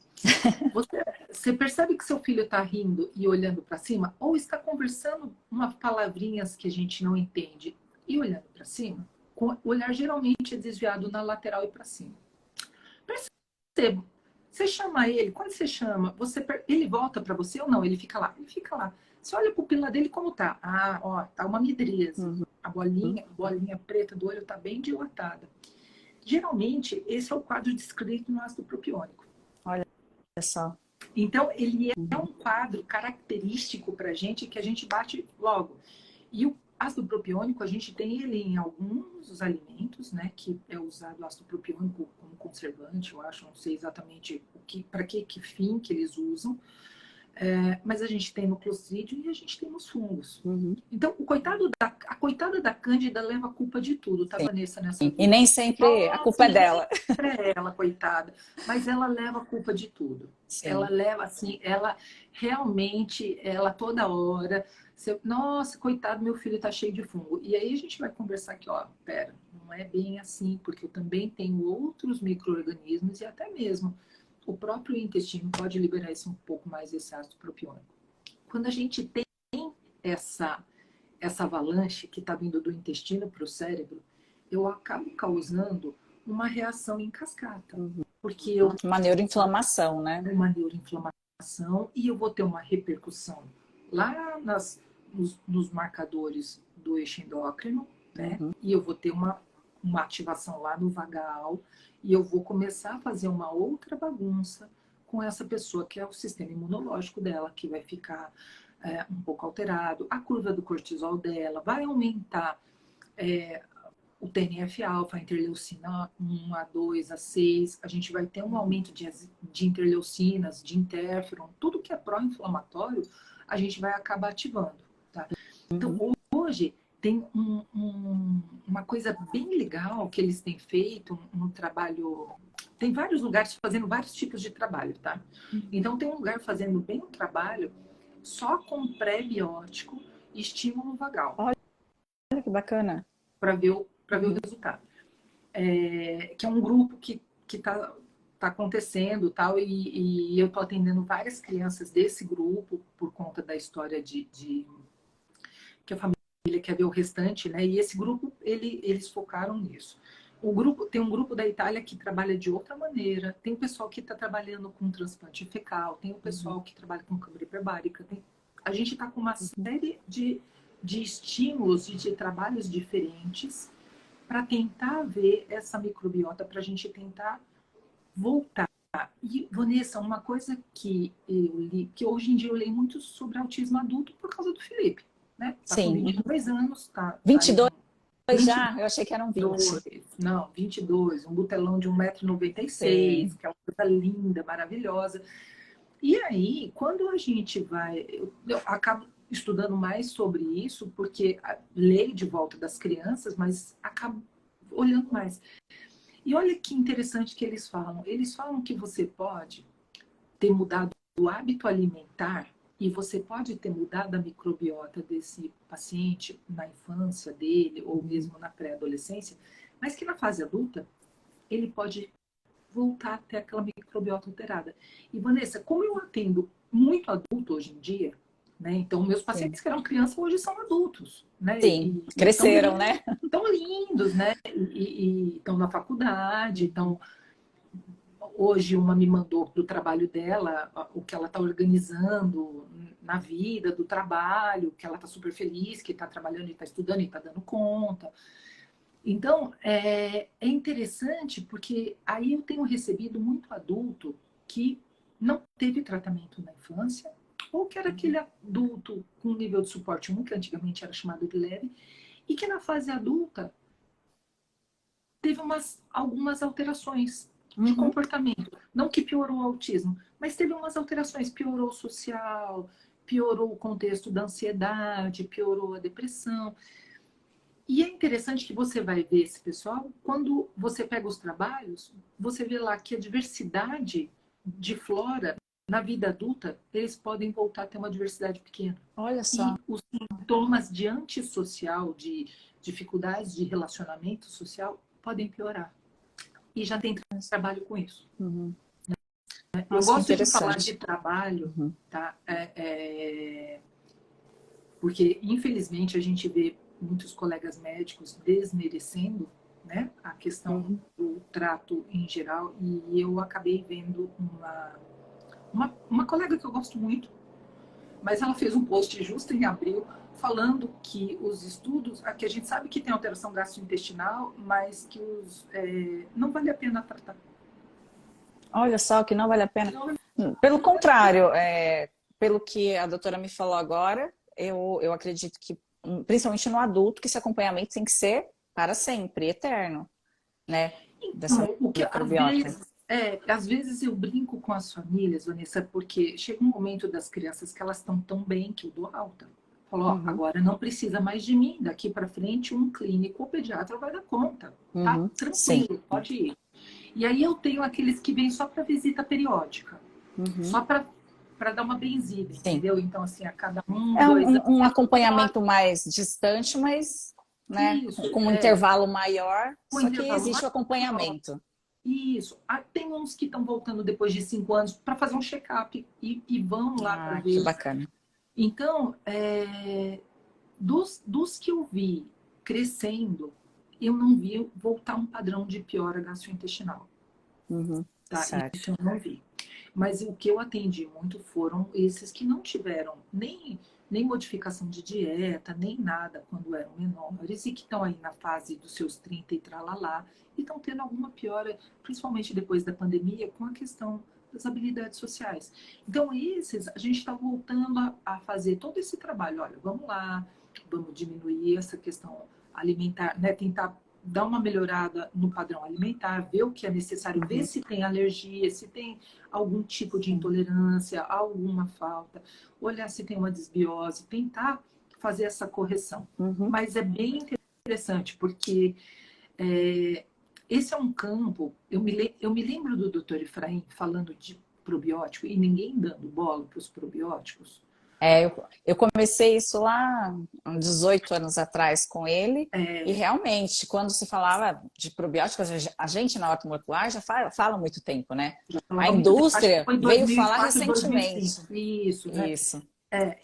Você percebe que seu filho está rindo e olhando para cima? Ou está conversando umas palavrinhas que a gente não entende e olhando para cima? O olhar geralmente é desviado na lateral e para cima. Perceba. Você chama ele, quando você chama, ele volta para você ou não? Ele fica lá? Ele fica lá. Você olha a pupila dele como tá? Ah, ó, tá uma midríase. A bolinha preta do olho tá bem dilatada. Geralmente, esse é o quadro descrito no ácido propiônico. Olha só. Então, ele é um quadro característico pra gente que a gente bate logo. E o ácido propiônico, a gente tem ele em alguns dos alimentos, né? Que é usado o ácido propiônico como conservante, eu acho, não sei exatamente para que fim que eles usam. Mas a gente tem no Clostridium e a gente tem nos fungos. Então, a coitada da Cândida leva a culpa de tudo, tá, Vanessa? Nessa vida. E nem sempre a culpa é dela. É ela, coitada. Mas ela leva a culpa de tudo. Sim. Ela leva, assim, ela realmente, ela toda hora... Nossa, coitado, meu filho tá cheio de fungo. E aí a gente vai conversar aqui, ó, pera, não é bem assim, porque eu também tenho outros micro-organismos e até mesmo o próprio intestino pode liberar um pouco mais esse ácido propiônico. Quando a gente tem essa avalanche que está vindo do intestino para o cérebro, eu acabo causando uma reação em cascata. Porque uma neuroinflamação, né? Uma neuroinflamação, e eu vou ter uma repercussão lá nos marcadores do eixo endócrino, né? E eu vou ter uma ativação lá no vagal, e eu vou começar a fazer uma outra bagunça com essa pessoa, que é o sistema imunológico dela, que vai ficar um pouco alterado. A curva do cortisol dela vai aumentar o TNF-alfa, a interleucina 1, A2, A6. A gente vai ter um aumento de interleucinas, de interferon, tudo que é pró-inflamatório, a gente vai acabar ativando. Tá? Então, hoje, tem uma coisa bem legal que eles têm feito, um trabalho... Tem vários lugares fazendo vários tipos de trabalho, tá? Então, tem um lugar fazendo bem um trabalho só com pré-biótico e estímulo vagal. Olha que bacana. Para ver o resultado. Que é um grupo que tá acontecendo, tal, e eu tô atendendo várias crianças desse grupo por conta da história de que a família quer ver o restante, né? E esse grupo, eles focaram nisso. Tem um grupo da Itália que trabalha de outra maneira, tem o pessoal que está trabalhando com transplante fecal, tem o pessoal que trabalha com câmara hiperbárica, a gente está com uma série de estímulos e de trabalhos diferentes para tentar ver essa microbiota, para a gente tentar voltar. E, Vanessa, uma coisa que eu li, que hoje em dia eu leio muito sobre autismo adulto por causa do Felipe, né? Tá com 22 anos, tá... 22 já? Eu achei que eram 20. Não, 22, um butelão de 1,96 m, que é uma coisa linda, maravilhosa. E aí, quando a gente vai... Eu acabo estudando mais sobre isso, porque leio de volta das crianças, mas acabo olhando mais. E olha que interessante que eles falam. Eles falam que você pode ter mudado o hábito alimentar e você pode ter mudado a microbiota desse paciente na infância dele ou mesmo na pré-adolescência, mas que na fase adulta ele pode voltar a ter aquela microbiota alterada. E, Vanessa, como eu atendo muito adulto hoje em dia, né? Então, meus pacientes que eram crianças hoje são adultos, né? Sim, E cresceram, né? tão lindos, né? E estão na faculdade, então hoje uma me mandou do trabalho dela, o que ela está organizando na vida, do trabalho, que ela está super feliz, que está trabalhando e está estudando e está dando conta. Então, é interessante porque aí eu tenho recebido muito adulto que não teve tratamento na infância, ou que era aquele adulto com nível de suporte 1, que antigamente era chamado de leve, e que na fase adulta teve algumas alterações de comportamento. Não que piorou o autismo, mas teve umas alterações. Piorou o social, piorou o contexto da ansiedade, piorou a depressão. E é interessante que você vai ver esse pessoal, quando você pega os trabalhos, você vê lá que a diversidade de flora na vida adulta, eles podem voltar a ter uma diversidade pequena. Olha E só. os sintomas de antissocial, de dificuldades de relacionamento social, podem piorar. E já tem trabalho com isso. Uhum. Eu Nossa, que gosto de falar interessante. de trabalho, Uhum. tá? Porque, infelizmente, a gente vê muitos colegas médicos desmerecendo, né, a questão Uhum. do trato em geral. E eu acabei vendo uma colega que eu gosto muito, mas ela fez um post justo em abril falando que os estudos, que a gente sabe que tem alteração gastrointestinal, mas que não vale a pena tratar. Olha só, que não vale a pena. Pelo contrário, pelo que a doutora me falou agora, eu acredito que, principalmente no adulto, que esse acompanhamento tem que ser para sempre, eterno, né? Dessa Então, o que microbiota. às vezes eu brinco com as famílias, Vanessa, porque chega um momento das crianças que elas estão tão bem que eu dou alta. Falo, ó, Uhum. agora não precisa mais de mim, daqui para frente um clínico ou pediatra vai dar conta, tá? Uhum. Sim. Tranquilo, pode ir. E aí eu tenho aqueles que vêm só para visita periódica, Uhum. só para dar uma benzida, Sim. entendeu? Então, assim, a cada 1, É 2 anos. um acompanhamento mais distante, mas, né, Isso, com um intervalo maior, com só que intervalo existe o maior. acompanhamento. Isso. Tem uns que estão voltando depois de 5 anos para fazer um check-up e vão lá para Ah, que ver. bacana. Então, dos que eu vi crescendo, eu não vi voltar um padrão de piora gastrointestinal. Uhum. Tá? Isso Certo. eu não vi. Mas o que eu atendi muito foram esses que não tiveram nem modificação de dieta, nem nada quando eram menores e que estão aí na fase dos seus 30 e tralalá e estão tendo alguma piora, principalmente depois da pandemia, com a questão das habilidades sociais. Então, esses, a gente está voltando a fazer todo esse trabalho. Olha, vamos lá, vamos diminuir essa questão alimentar, né? Tentar dar uma melhorada no padrão alimentar, ver o que é necessário, ver Uhum. se tem alergia, se tem algum tipo de Sim. intolerância, alguma falta, olhar se tem uma desbiose, tentar fazer essa correção. Uhum. Mas é bem interessante, porque esse é um campo, eu me lembro do Dr. Efraim falando de probiótico e ninguém dando bola para os probióticos. Eu comecei isso lá há 18 anos atrás com ele, e realmente, quando se falava de probióticos, a gente na horta molecular já fala há muito tempo, né? Já A falava muito tempo, acho que indústria foi em veio falar 2004, 2005. recentemente. Isso, né? Isso.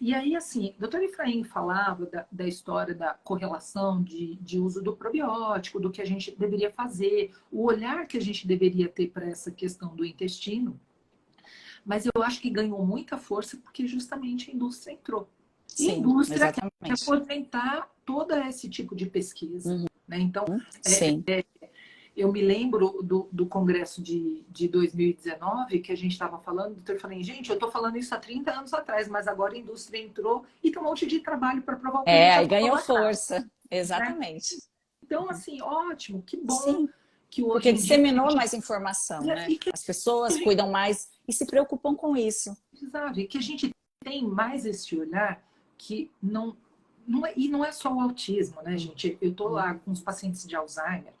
E aí, assim, o doutor Efraim falava da história da correlação de uso do probiótico, do que a gente deveria fazer, o olhar que a gente deveria ter para essa questão do intestino, mas eu acho que ganhou muita força porque justamente a indústria entrou. E a Sim, indústria quer exatamente. fomentar todo esse tipo de pesquisa. Uhum. Né? Então, Sim. eu me lembro do congresso de 2019, que a gente estava falando, eu falei, gente, eu estou falando isso há 30 anos atrás, mas agora a indústria entrou e tem um monte de trabalho para provar o que a gente já Aí falou ganhou lá atrás. força. Né? Exatamente. Então, assim, ótimo, que bom Sim, que hoje porque em dia a disseminou gente, mais informação, né? e que As pessoas cuidam mais e se preocupam com isso. sabe, que a gente tem mais esse olhar que e não é só o autismo, né, gente? Eu estou lá com os pacientes de Alzheimer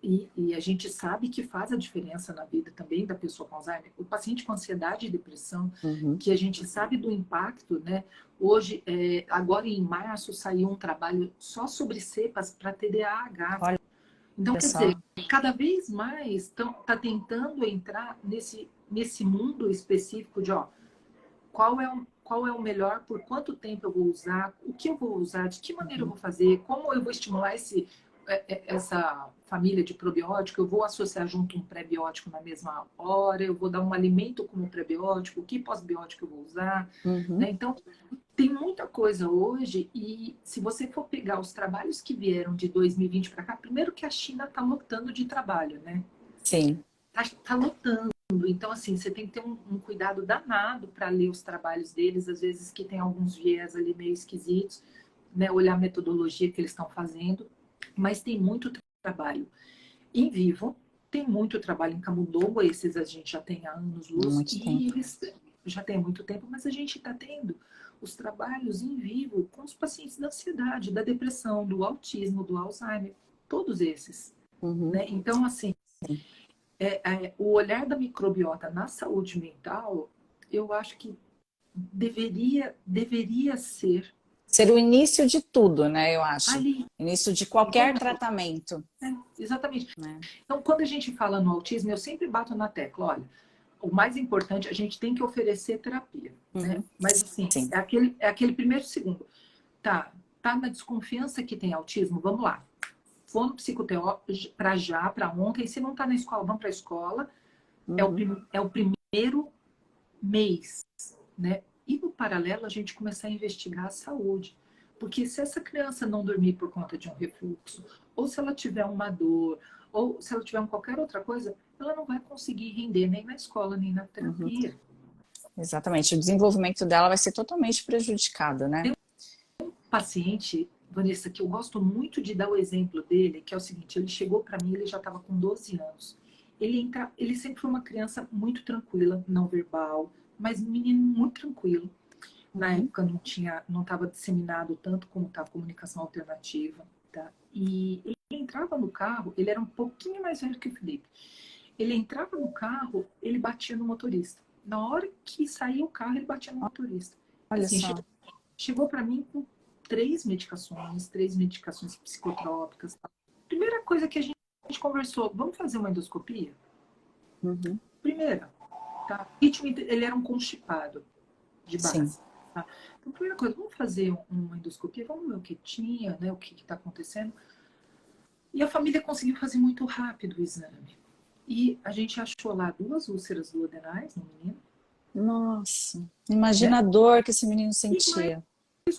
e a gente sabe que faz a diferença na vida também da pessoa com Alzheimer. O paciente com ansiedade e depressão, Uhum. que a gente sabe do impacto, né? Hoje, agora em março, saiu um trabalho só sobre cepas para TDAH. Olha. Então, Olha quer só. dizer, cada vez mais está tentando entrar nesse mundo específico de, ó, qual é o melhor, por quanto tempo eu vou usar, o que eu vou usar, de que maneira eu vou fazer, como eu vou estimular essa família de probiótico, eu vou associar junto um pré-biótico na mesma hora, eu vou dar um alimento como pré-biótico, que pós-biótico eu vou usar, Uhum. né? Então, tem muita coisa hoje e se você for pegar os trabalhos que vieram de 2020 para cá, primeiro que a China está lotando de trabalho, né? Sim. Tá lotando. Então, assim, você tem que ter um cuidado danado para ler os trabalhos deles, às vezes que tem alguns viés ali meio esquisitos, né? Olhar a metodologia que eles estão fazendo, mas tem muito trabalho em vivo, tem muito trabalho em camundongo, esses a gente já tem há Há anos-luz, muito e tempo. eles já tem muito tempo, mas a gente está tendo os trabalhos em vivo com os pacientes da ansiedade, da depressão, do autismo, do Alzheimer, todos esses, Uhum. né? Então, assim, Sim. o olhar da microbiota na saúde mental, eu acho que deveria ser Ser o início de tudo, né? Eu acho. ali, Início de em qualquer todo, tratamento, né? Exatamente. né? Então, quando a gente fala no autismo, eu sempre bato na tecla, olha, o mais importante, a gente tem que oferecer terapia, né? Uhum. Mas, assim, Sim. é aquele primeiro segundo. Tá na desconfiança que tem autismo? Vamos lá. Fono psicoteórico para ontem. Se não tá na escola, vamos para a escola. Uhum. É o primeiro mês, né? E no paralelo, a gente começar a investigar a saúde. Porque se essa criança não dormir por conta de um refluxo, ou se ela tiver uma dor, ou se ela tiver qualquer outra coisa, ela não vai conseguir render nem na escola, nem na Uhum. terapia. Exatamente. O desenvolvimento dela vai ser totalmente prejudicado, né? Tem um paciente, Vanessa, que eu gosto muito de dar o exemplo dele, que é o seguinte, ele chegou para mim, ele já estava com 12 anos. Ele sempre foi uma criança muito tranquila, não verbal, mas um menino muito tranquilo. Na Uhum. época não estava disseminado tanto como está a comunicação alternativa, tá? E ele entrava no carro, ele era um pouquinho mais velho que o Felipe. Ele entrava no carro, ele batia no motorista. Na hora que saía o carro, ele batia no motorista. Olha Assim, só. chegou para mim com três medicações psicotrópicas. Tá? Primeira coisa que a gente conversou, vamos fazer uma endoscopia? Uhum. Primeira, tá? Ritmo, ele era um constipado de Sim. base. Tá? Então, primeira coisa, vamos fazer uma endoscopia, vamos ver o que tinha, né, o que está acontecendo. E a família conseguiu fazer muito rápido o exame. E a gente achou lá 2 úlceras duodenais no menino, Nossa. Imagina né? a dor que esse menino E mais sentia.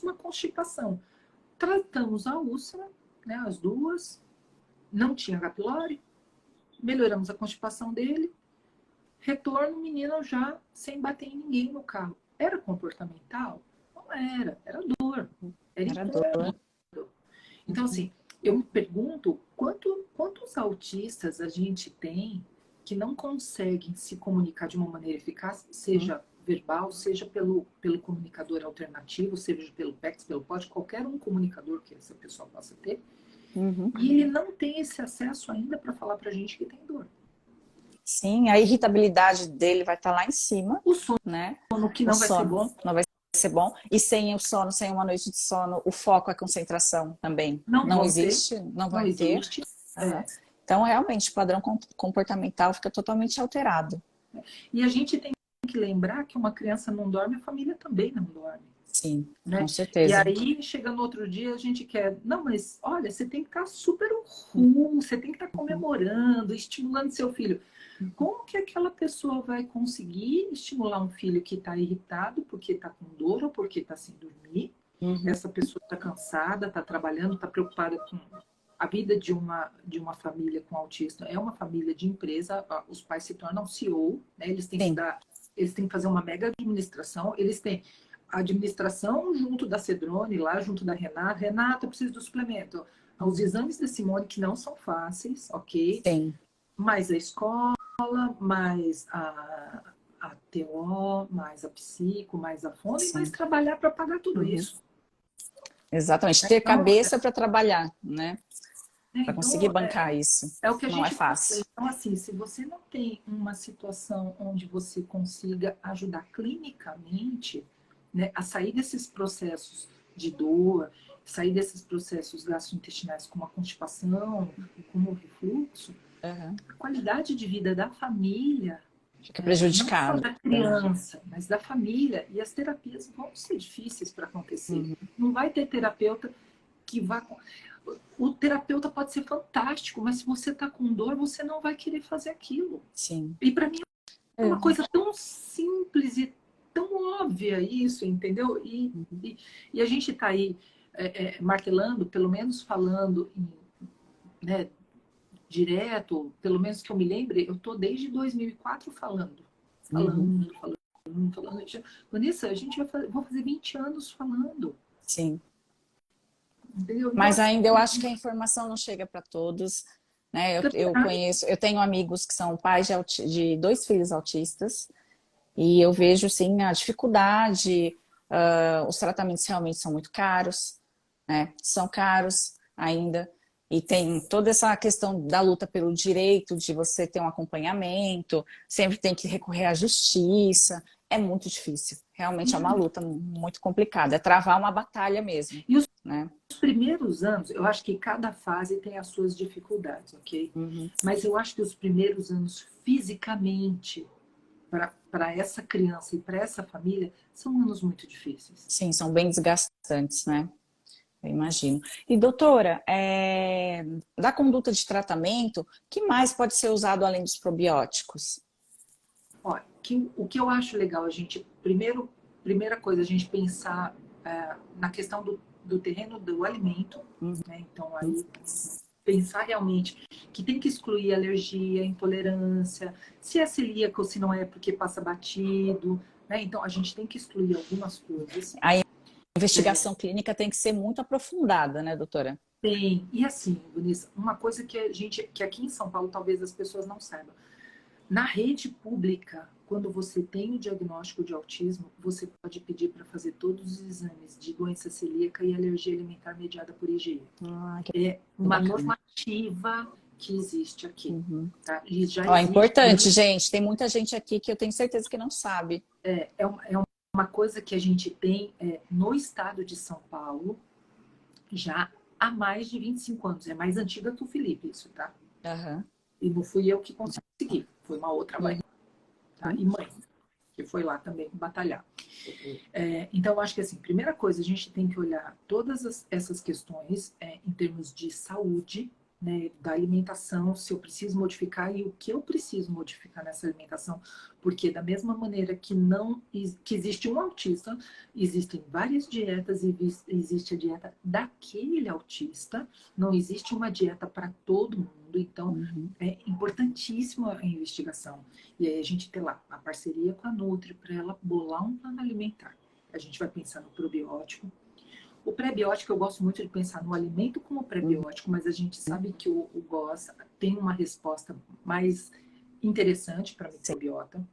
uma constipação. Tratamos a úlcera, né, as duas, não tinha H. pylori, melhoramos a constipação dele, retorno o menino já sem bater em ninguém no carro. Era comportamental? Não era, era dor, era Era incômodo. dor. Então, assim, eu me pergunto quantos autistas a gente tem que não conseguem se comunicar de uma maneira eficaz, Uhum. seja verbal, seja pelo comunicador alternativo, seja pelo PECS, pelo POD, qualquer um comunicador que essa pessoa possa ter, Uhum. e ele não tem esse acesso ainda para falar para a gente que tem dor. Sim, a irritabilidade dele vai estar lá em cima, O sono né? que O não vai ser sono bom, não vai ser bom. E sem o sono, sem uma noite de sono, o foco, a concentração também não não vão ter, existe, não não vai ter. existe. Aham. Então, realmente, o padrão comportamental fica totalmente alterado. E a gente tem que lembrar que uma criança não dorme, a família também não dorme. Sim, Né? com E certeza. aí, chegando no outro dia, a gente quer, não, mas olha, você tem que estar super cool, você tem que estar Uhum. comemorando, estimulando seu filho. Como que aquela pessoa vai conseguir estimular um filho que está irritado porque está com dor ou porque está sem dormir? Uhum. Essa pessoa está cansada, está trabalhando, está preocupada com a vida de uma família com autista. É uma família de empresa, os pais se tornam CEO, né? Sim, Eles têm que fazer uma mega administração, eles têm a administração junto da Cedrone, lá junto da Renata. Renata, eu preciso do suplemento. Os exames da Simone, que não são fáceis, ok? sim. Mais a escola, mais a TO, mais a psico, mais a fono, e mais Sim. trabalhar para pagar tudo Uhum. isso. Exatamente. Ter Então, cabeça para trabalhar, né? Para conseguir então bancar isso. é o que a Não é gente fala. fácil. Então, assim, se você não tem uma situação onde você consiga ajudar clinicamente, né, a sair desses processos de dor, sair desses processos gastrointestinais como a constipação, como o refluxo, a qualidade de vida da família, Fica não só prejudicado. da criança, mas da família, e as terapias vão ser difíceis para acontecer. Não vai ter terapeuta que vá... O terapeuta pode ser fantástico, mas se você está com dor, você não vai querer fazer aquilo. Sim. E para mim é uma coisa tão simples e tão óbvia isso, entendeu? E a gente está aí martelando, pelo menos falando, né, direto, pelo menos que eu me lembre, eu estou desde 2004 falando. Vanessa, a gente vou fazer 20 anos falando. Sim. Entendeu? Mas ainda eu acho que a informação não chega para todos, né? Eu tenho amigos que são pais de 2 filhos autistas e eu vejo, sim, a dificuldade, os tratamentos realmente são muito caros, né? São caros ainda. E tem toda essa questão da luta pelo direito de você ter um acompanhamento, sempre tem que recorrer à justiça. É muito difícil. Realmente é uma luta muito complicada. É travar uma batalha mesmo. E os né? primeiros anos, eu acho que cada fase tem as suas dificuldades, ok? Mas eu acho que os primeiros anos, fisicamente, para essa criança e para essa família, são anos muito difíceis. Sim, são bem desgastantes, né? Eu imagino. E, doutora, da conduta de tratamento, o que mais pode ser usado além dos probióticos? Olha, o que eu acho legal, a gente, primeira coisa, a gente pensar na questão do terreno do alimento, né? Então, aí, pensar realmente que tem que excluir alergia, intolerância, se é celíaco, se não é porque passa batido, né? Então, a gente tem que excluir algumas coisas. A investigação clínica tem que ser muito aprofundada, né, doutora? Tem. E assim, Vanessa, uma coisa que que aqui em São Paulo talvez as pessoas não saibam. Na rede pública, quando você tem o diagnóstico de autismo, você pode pedir para fazer todos os exames de doença celíaca e alergia alimentar mediada por IgE. É uma normativa que existe aqui. Tá? E já É existe, importante, gente. Tem muita gente aqui que eu tenho certeza que não sabe. É uma coisa que a gente tem no estado de São Paulo já há mais de 25 anos. É mais antiga que o Felipe, isso, tá? E não fui eu que consegui, foi uma outra mãe. Tá? E mãe, que foi lá também batalhar. Então, eu acho que, assim, primeira coisa, a gente tem que olhar todas essas questões em termos de saúde, né, da alimentação, se eu preciso modificar e o que eu preciso modificar nessa alimentação, porque da mesma maneira que que existe um autista, existem várias dietas e existe a dieta daquele autista, não existe uma dieta para todo mundo, então é importantíssima a investigação. E aí a gente tem lá a parceria com a Nutri para ela bolar um plano alimentar. A gente vai pensar no probiótico. O pré-biótico, eu gosto muito de pensar no alimento como pré-biótico, mas a gente sabe que o GOS tem uma resposta mais interessante para a microbiota.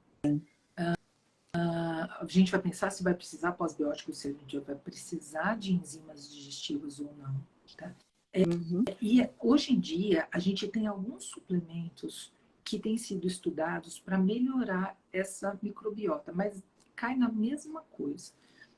A gente vai pensar se vai precisar pós-biótico, se a gente vai precisar de enzimas digestivas ou não. Tá? E hoje em dia, a gente tem alguns suplementos que têm sido estudados para melhorar essa microbiota, mas cai na mesma coisa.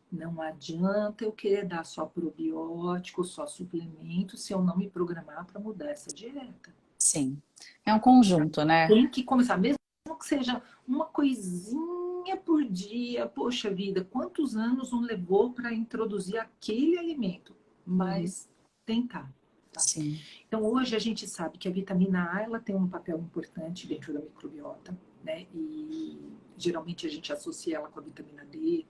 Não adianta eu querer dar só probiótico, só suplemento, se eu não me programar para mudar essa dieta. Sim. É um conjunto, né? Tem que começar, mesmo que seja uma coisinha por dia. Poxa vida, quantos anos não levou para introduzir aquele alimento? Mas tentar. Tá? Sim. Então, hoje a gente sabe que a vitamina A ela tem um papel importante dentro da microbiota, né? E geralmente a gente associa ela com a vitamina D.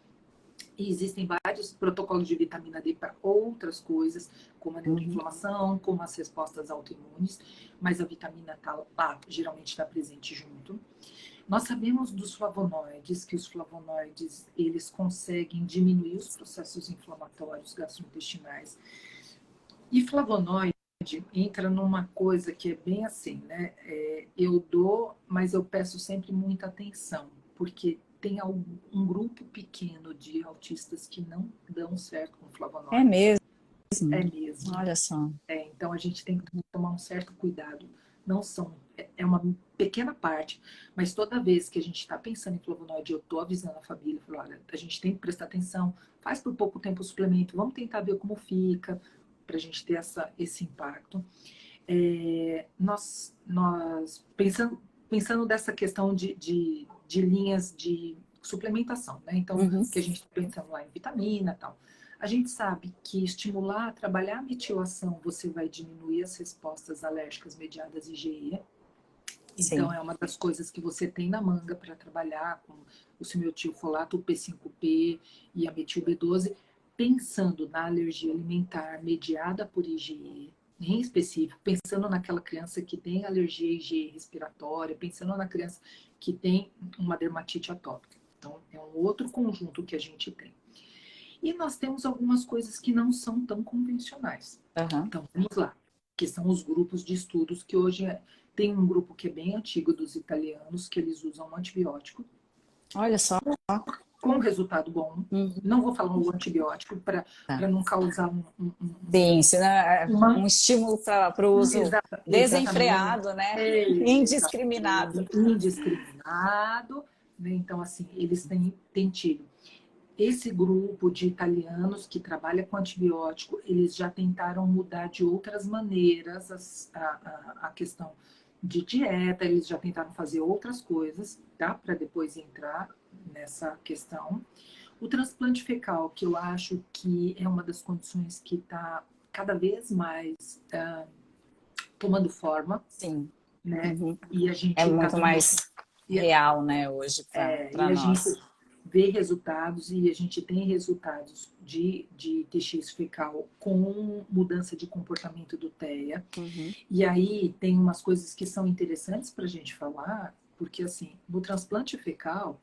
E existem vários protocolos de vitamina D para outras coisas, como a neuroinflamação, como as respostas autoimunes, mas a vitamina está lá, geralmente está presente junto. Nós sabemos dos flavonoides, que os flavonoides, eles conseguem diminuir os processos inflamatórios gastrointestinais. E flavonoide entra numa coisa que é bem assim, né? Eu dou, mas eu peço sempre muita atenção, porque tem um grupo pequeno de autistas que não dão certo com flavonoide. É mesmo? É mesmo. Olha só. Então a gente tem que tomar um certo cuidado. Não são é uma pequena parte, mas toda vez que a gente está pensando em flavonoide, eu estou avisando a família, falo, olha, a gente tem que prestar atenção, faz por pouco tempo o suplemento, vamos tentar ver como fica, para a gente ter esse impacto. Nós pensando dessa questão de linhas de suplementação, né? Então, que a gente está pensando lá em vitamina e tal. A gente sabe que estimular, trabalhar a metilação, você vai diminuir as respostas alérgicas mediadas IgE. Então, é uma das coisas que você tem na manga para trabalhar com o similtilfolato, o P5P e a metil-B12, pensando na alergia alimentar mediada por IgE, em específico, pensando naquela criança que tem alergia IgE respiratória, pensando na criança que tem uma dermatite atópica. Então, é um outro conjunto que a gente tem. E nós temos algumas coisas que não são tão convencionais. Então, vamos lá, que são os grupos de estudos que hoje tem um grupo que é bem antigo dos italianos, que eles usam um antibiótico. Olha só. Com resultado bom. Não vou falar o antibiótico para não causar um estímulo para o uso desenfreado, né? Indiscriminado. Indiscriminado. Né? Então, assim, eles têm tido. Esse grupo de italianos que trabalha com antibiótico, eles já tentaram mudar de outras maneiras a questão de dieta, eles já tentaram fazer outras coisas, tá? Para depois entrar nessa questão. O transplante fecal, que eu acho que é uma das condições que está cada vez mais tomando forma. Sim. Né? E a gente muito mais real, né, hoje para nós. A gente vê resultados e a gente tem resultados de TX fecal com mudança de comportamento do TEA. E aí tem umas coisas que são interessantes para a gente falar, porque assim, no transplante fecal,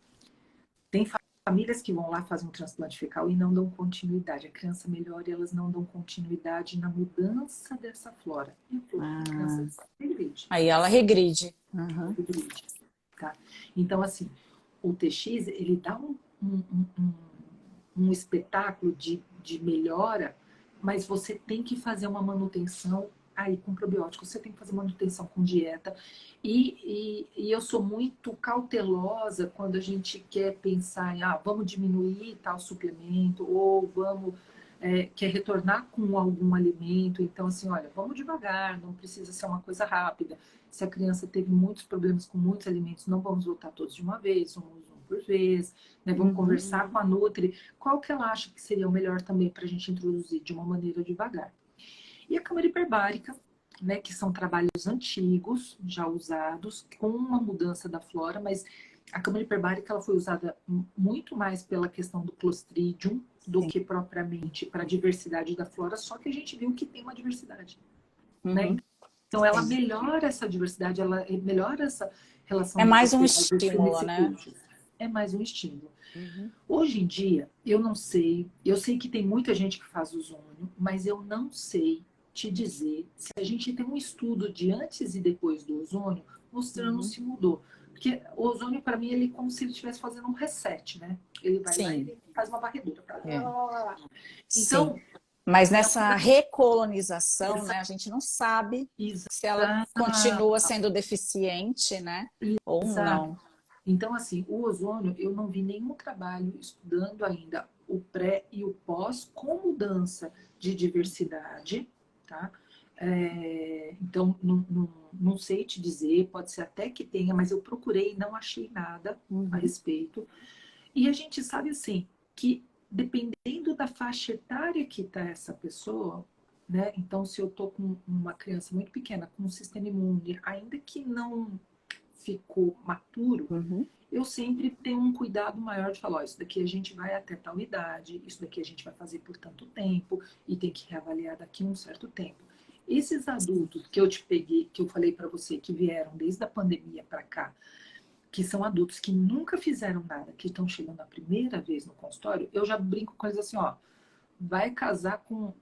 tem famílias que vão lá, fazem um transplante fecal e não dão continuidade. A criança melhora e elas não dão continuidade na mudança dessa flora. E a criança regride. Aí ela regride. Regride, tá? Então, assim, o TX, ele dá um espetáculo de melhora, mas você tem que fazer uma manutenção aí com probiótico, você tem que fazer manutenção com dieta. E eu sou muito cautelosa quando a gente quer pensar em, vamos diminuir tal suplemento, ou vamos, quer retornar com algum alimento. Então, assim, olha, vamos devagar, não precisa ser uma coisa rápida. Se a criança teve muitos problemas com muitos alimentos, não vamos voltar todos de uma vez, vamos um por vez, né? Vamos conversar com a Nutri, qual que ela acha que seria o melhor também para a gente introduzir de uma maneira devagar. E a câmara hiperbárica, né, que são trabalhos antigos, já usados, com uma mudança da flora, mas a câmara hiperbárica ela foi usada muito mais pela questão do Clostridium do que propriamente para a diversidade da flora, só que a gente viu que tem uma diversidade. Né? Então, ela melhora essa diversidade, ela melhora essa relação. É mais um estímulo, né? É mais um estímulo. Hoje em dia, eu não sei, eu sei que tem muita gente que faz ozônio, mas eu não sei te dizer se a gente tem um estudo de antes e depois do ozônio mostrando se mudou. Porque o ozônio, para mim, ele é como se ele estivesse fazendo um reset, né? Ele vai lá e ele faz uma varredura. Então, mas nessa recolonização, né, a gente não sabe se ela continua sendo deficiente, né? Ou não. Então, assim, o ozônio, eu não vi nenhum trabalho estudando ainda o pré e o pós com mudança de diversidade, tá? Então, não sei te dizer, pode ser até que tenha, mas eu procurei e não achei nada a respeito. E a gente sabe, assim, que dependendo da faixa etária que está essa pessoa, né? Então, se eu tô com uma criança muito pequena, com um sistema imune, ainda que não ficou maturo, eu sempre tenho um cuidado maior de falar, isso daqui a gente vai até tal idade, isso daqui a gente vai fazer por tanto tempo e tem que reavaliar daqui a um certo tempo. Esses adultos que eu te peguei, que eu falei para você, que vieram desde a pandemia para cá, que são adultos que nunca fizeram nada, que estão chegando a primeira vez no consultório, eu já brinco com eles assim, vai casar com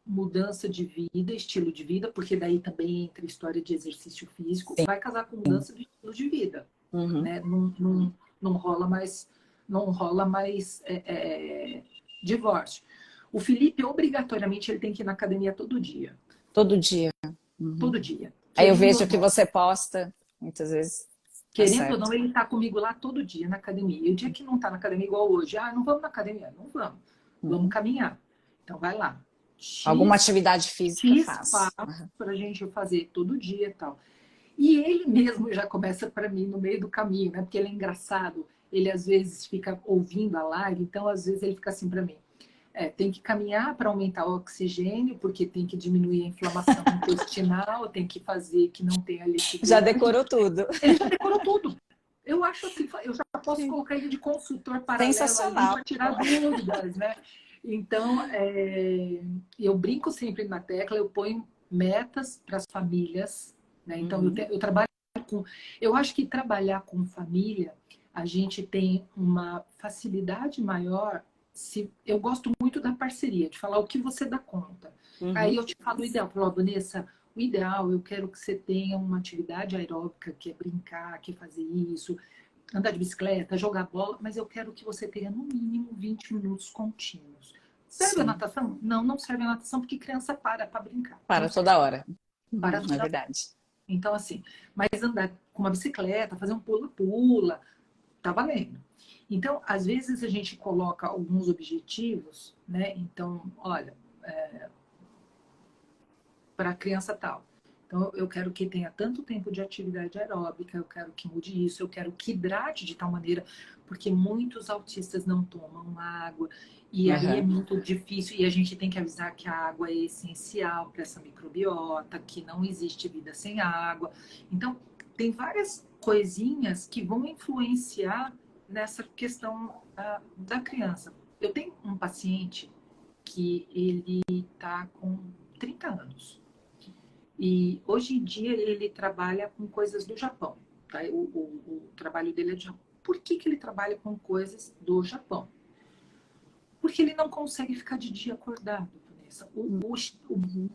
mudança de vida, estilo de vida, porque daí também entra história de exercício físico, vai casar com mudança de estilo de vida, né? Não rola mais divórcio. O Felipe, obrigatoriamente, ele tem que ir na academia todo dia. Todo dia. Todo dia. Aí eu vejo que você posta, muitas vezes. Tá Querendo ou certo. não, ele tá comigo lá todo dia na academia. E o dia que não tá na academia igual hoje, não vamos na academia, não vamos. Vamos Uhum. caminhar. Então vai lá. Alguma X, atividade física X faz. passos para a gente fazer todo dia e tal. E ele mesmo já começa para mim no meio do caminho, né? Porque ele é engraçado. Ele às vezes fica ouvindo a live, então às vezes ele fica assim para mim. Tem que caminhar para aumentar o oxigênio, porque tem que diminuir a inflamação intestinal, tem que fazer que não tenha Já leite. decorou tudo. Ele já decorou tudo. Eu acho assim, eu já posso Sim. colocar ele de consultor paralelo ali Sensacional. para tirar dúvidas, né? Então, eu brinco sempre na tecla, eu ponho metas para as famílias, né? Então, Uhum. eu trabalho com... Eu acho que trabalhar com família, a gente tem uma facilidade maior se... Eu gosto muito da parceria, de falar o que você dá conta. Aí Uhum. eu te falo o ideal. Eu falo, Vanessa, o ideal, eu quero que você tenha uma atividade aeróbica, que é brincar, que é fazer isso, andar de bicicleta, jogar bola, mas eu quero que você tenha no mínimo 20 minutos contínuos. Serve a Sim. natação? Não, não serve a natação porque criança para brincar. Não Para serve. toda hora. Para É toda. verdade. Então, assim, mas andar com uma bicicleta, fazer um pula-pula, tá valendo. Então, às vezes a gente coloca alguns objetivos, né? Então, olha, para a criança tal. Então, eu quero que tenha tanto tempo de atividade aeróbica, eu quero que mude isso, eu quero que hidrate de tal maneira, porque muitos autistas não tomam água, e aí é Uhum. muito difícil, e a gente tem que avisar que a água é essencial para essa microbiota, que não existe vida sem água. Então, tem várias coisinhas que vão influenciar nessa questão da criança. Eu tenho um paciente que ele está com 30 anos. E hoje em dia ele trabalha com coisas do Japão. Tá? O trabalho dele é do Japão. Por que ele trabalha com coisas do Japão? Porque ele não consegue ficar de dia acordado, Vanessa. Uhum.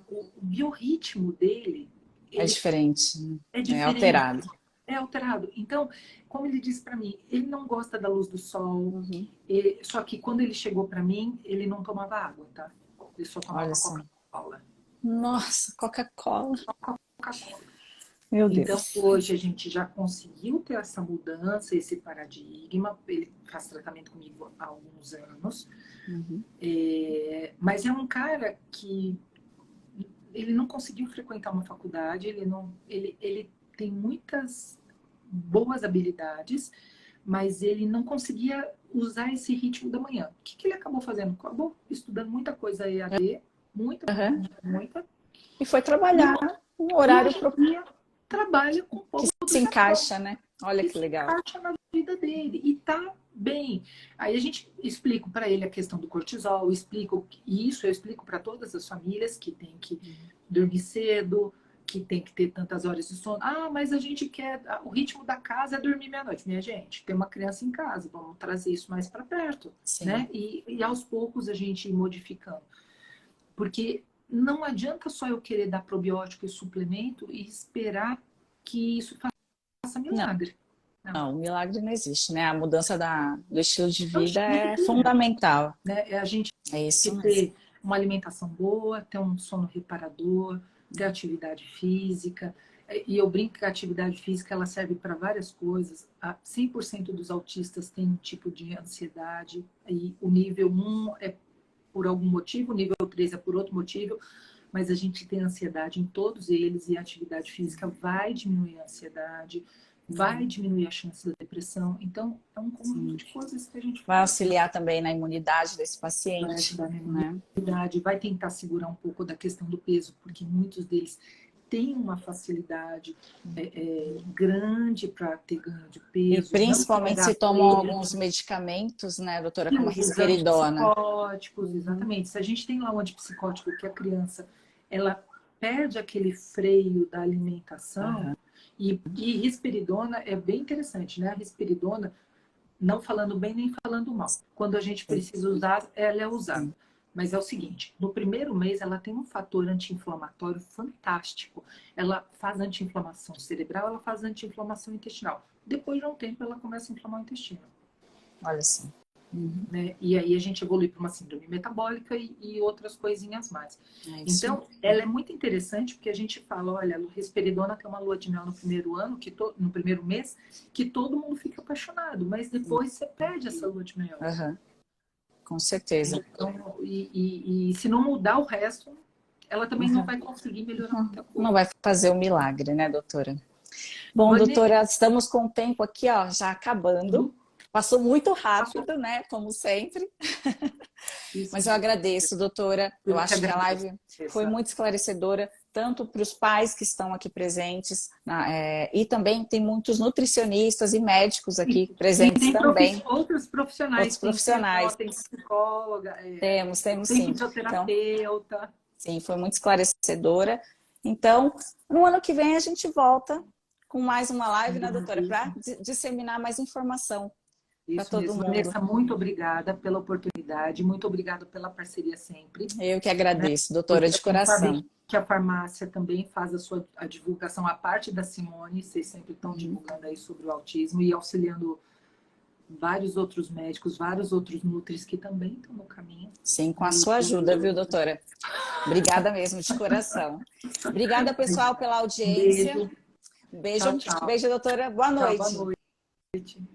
O biorritmo dele É ele diferente, é né? É diferente, alterado. é alterado. Então, como ele disse para mim, ele não gosta da luz do sol. Uhum. Só que quando ele chegou para mim, ele não tomava água, tá? Ele só Olha tomava só. Coca-Cola. Nossa, Coca-Cola. Coca-Cola. Meu Então, Deus. hoje a gente já conseguiu ter essa mudança, esse paradigma. Ele faz tratamento comigo há alguns anos. Uhum. Mas é um cara que ele não conseguiu frequentar uma faculdade, ele tem muitas boas habilidades, mas ele não conseguia usar esse ritmo da manhã. O que ele acabou fazendo? Acabou estudando muita coisa EAD, muita, Uhum. muita, muita. E foi E, trabalhar no e horário hoje em dia trabalha com o que povo do se Japão, encaixa, né? Olha que que se legal. encaixa na vida dele e tá bem. Aí a gente explica para ele a questão do cortisol, explico isso, eu explico para todas as famílias que tem que dormir cedo, que tem que ter tantas horas de sono. Mas a gente quer o ritmo da casa é dormir meia-noite. Minha gente, tem uma criança em casa, vamos trazer isso mais para perto, Sim. né? E aos poucos a gente ir modificando. Porque não adianta só eu querer dar probiótico e suplemento e esperar que isso faça Não, milagre. Não. não, milagre não existe, né? A mudança do estilo de É o vida estilo de é vida, fundamental. né? É a gente É isso mesmo. ter uma alimentação boa, ter um sono reparador, ter atividade física. E eu brinco que a atividade física ela serve para várias coisas. 100% dos autistas têm um tipo de ansiedade. E o nível 1 é por algum motivo, o nível 3 é por outro motivo, mas a gente tem ansiedade em todos eles e a atividade física vai diminuir a ansiedade, vai Uhum. diminuir a chance da depressão. Então, é um conjunto Sim. de coisas que a gente Vai faz. auxiliar também na imunidade desse Vai paciente, ajudar na né? imunidade, vai tentar segurar um pouco da questão do peso, porque muitos deles têm uma facilidade grande para ter ganho de E peso, não principalmente se pegar tomam alguns peso, medicamentos, né, doutora, e como a os risperidona. antipsicóticos, Uhum. exatamente. Se a gente tem lá um antipsicótico que a criança ela perde aquele freio da alimentação, Uhum. e risperidona é bem interessante, né? A risperidona, não falando bem nem falando mal. Quando a gente precisa usar, ela é usada. Sim. Mas é o seguinte, no primeiro mês ela tem um fator anti-inflamatório fantástico. Ela faz anti-inflamação cerebral, ela faz anti-inflamação intestinal. Depois de um tempo ela começa a inflamar o intestino. Olha só. né? E aí a gente evolui para uma síndrome metabólica e outras coisinhas mais. Então, ela é muito interessante porque a gente fala, olha, a risperidona tem uma lua de mel no primeiro ano, no primeiro mês, que todo mundo fica apaixonado, mas depois você perde essa lua de mel. Com certeza. Então, e se não mudar o resto, ela também não vai conseguir melhorar muita coisa. Não vai fazer o milagre, né, doutora? Bom, doutora, estamos com o tempo aqui, ó, já acabando. Passou muito rápido, né? Como sempre. Mas eu agradeço, doutora. Eu acho que a live foi muito esclarecedora, tanto para os pais que estão aqui presentes, e também tem muitos nutricionistas e médicos aqui presentes também. Outros profissionais. Outros profissionais. Tem psicóloga. Temos tem sim. Fisioterapeuta. Então, sim, foi muito esclarecedora. Então, no ano que vem a gente volta com mais uma live, né, doutora? Para disseminar mais informação. Isso todo mesmo. Mundo. Vanessa, muito obrigada pela oportunidade, muito obrigada pela parceria sempre. Eu que agradeço, né? Doutora, de coração. Que a farmácia também faz a divulgação, a parte da Simone, vocês sempre estão divulgando aí sobre o autismo e auxiliando vários outros médicos, vários outros nutris que também estão no caminho. Sim, com a sua ajuda, viu, doutora? Obrigada mesmo, de coração. Obrigada, pessoal, pela audiência. Beijo. Beijo, doutora. Boa noite. Boa noite.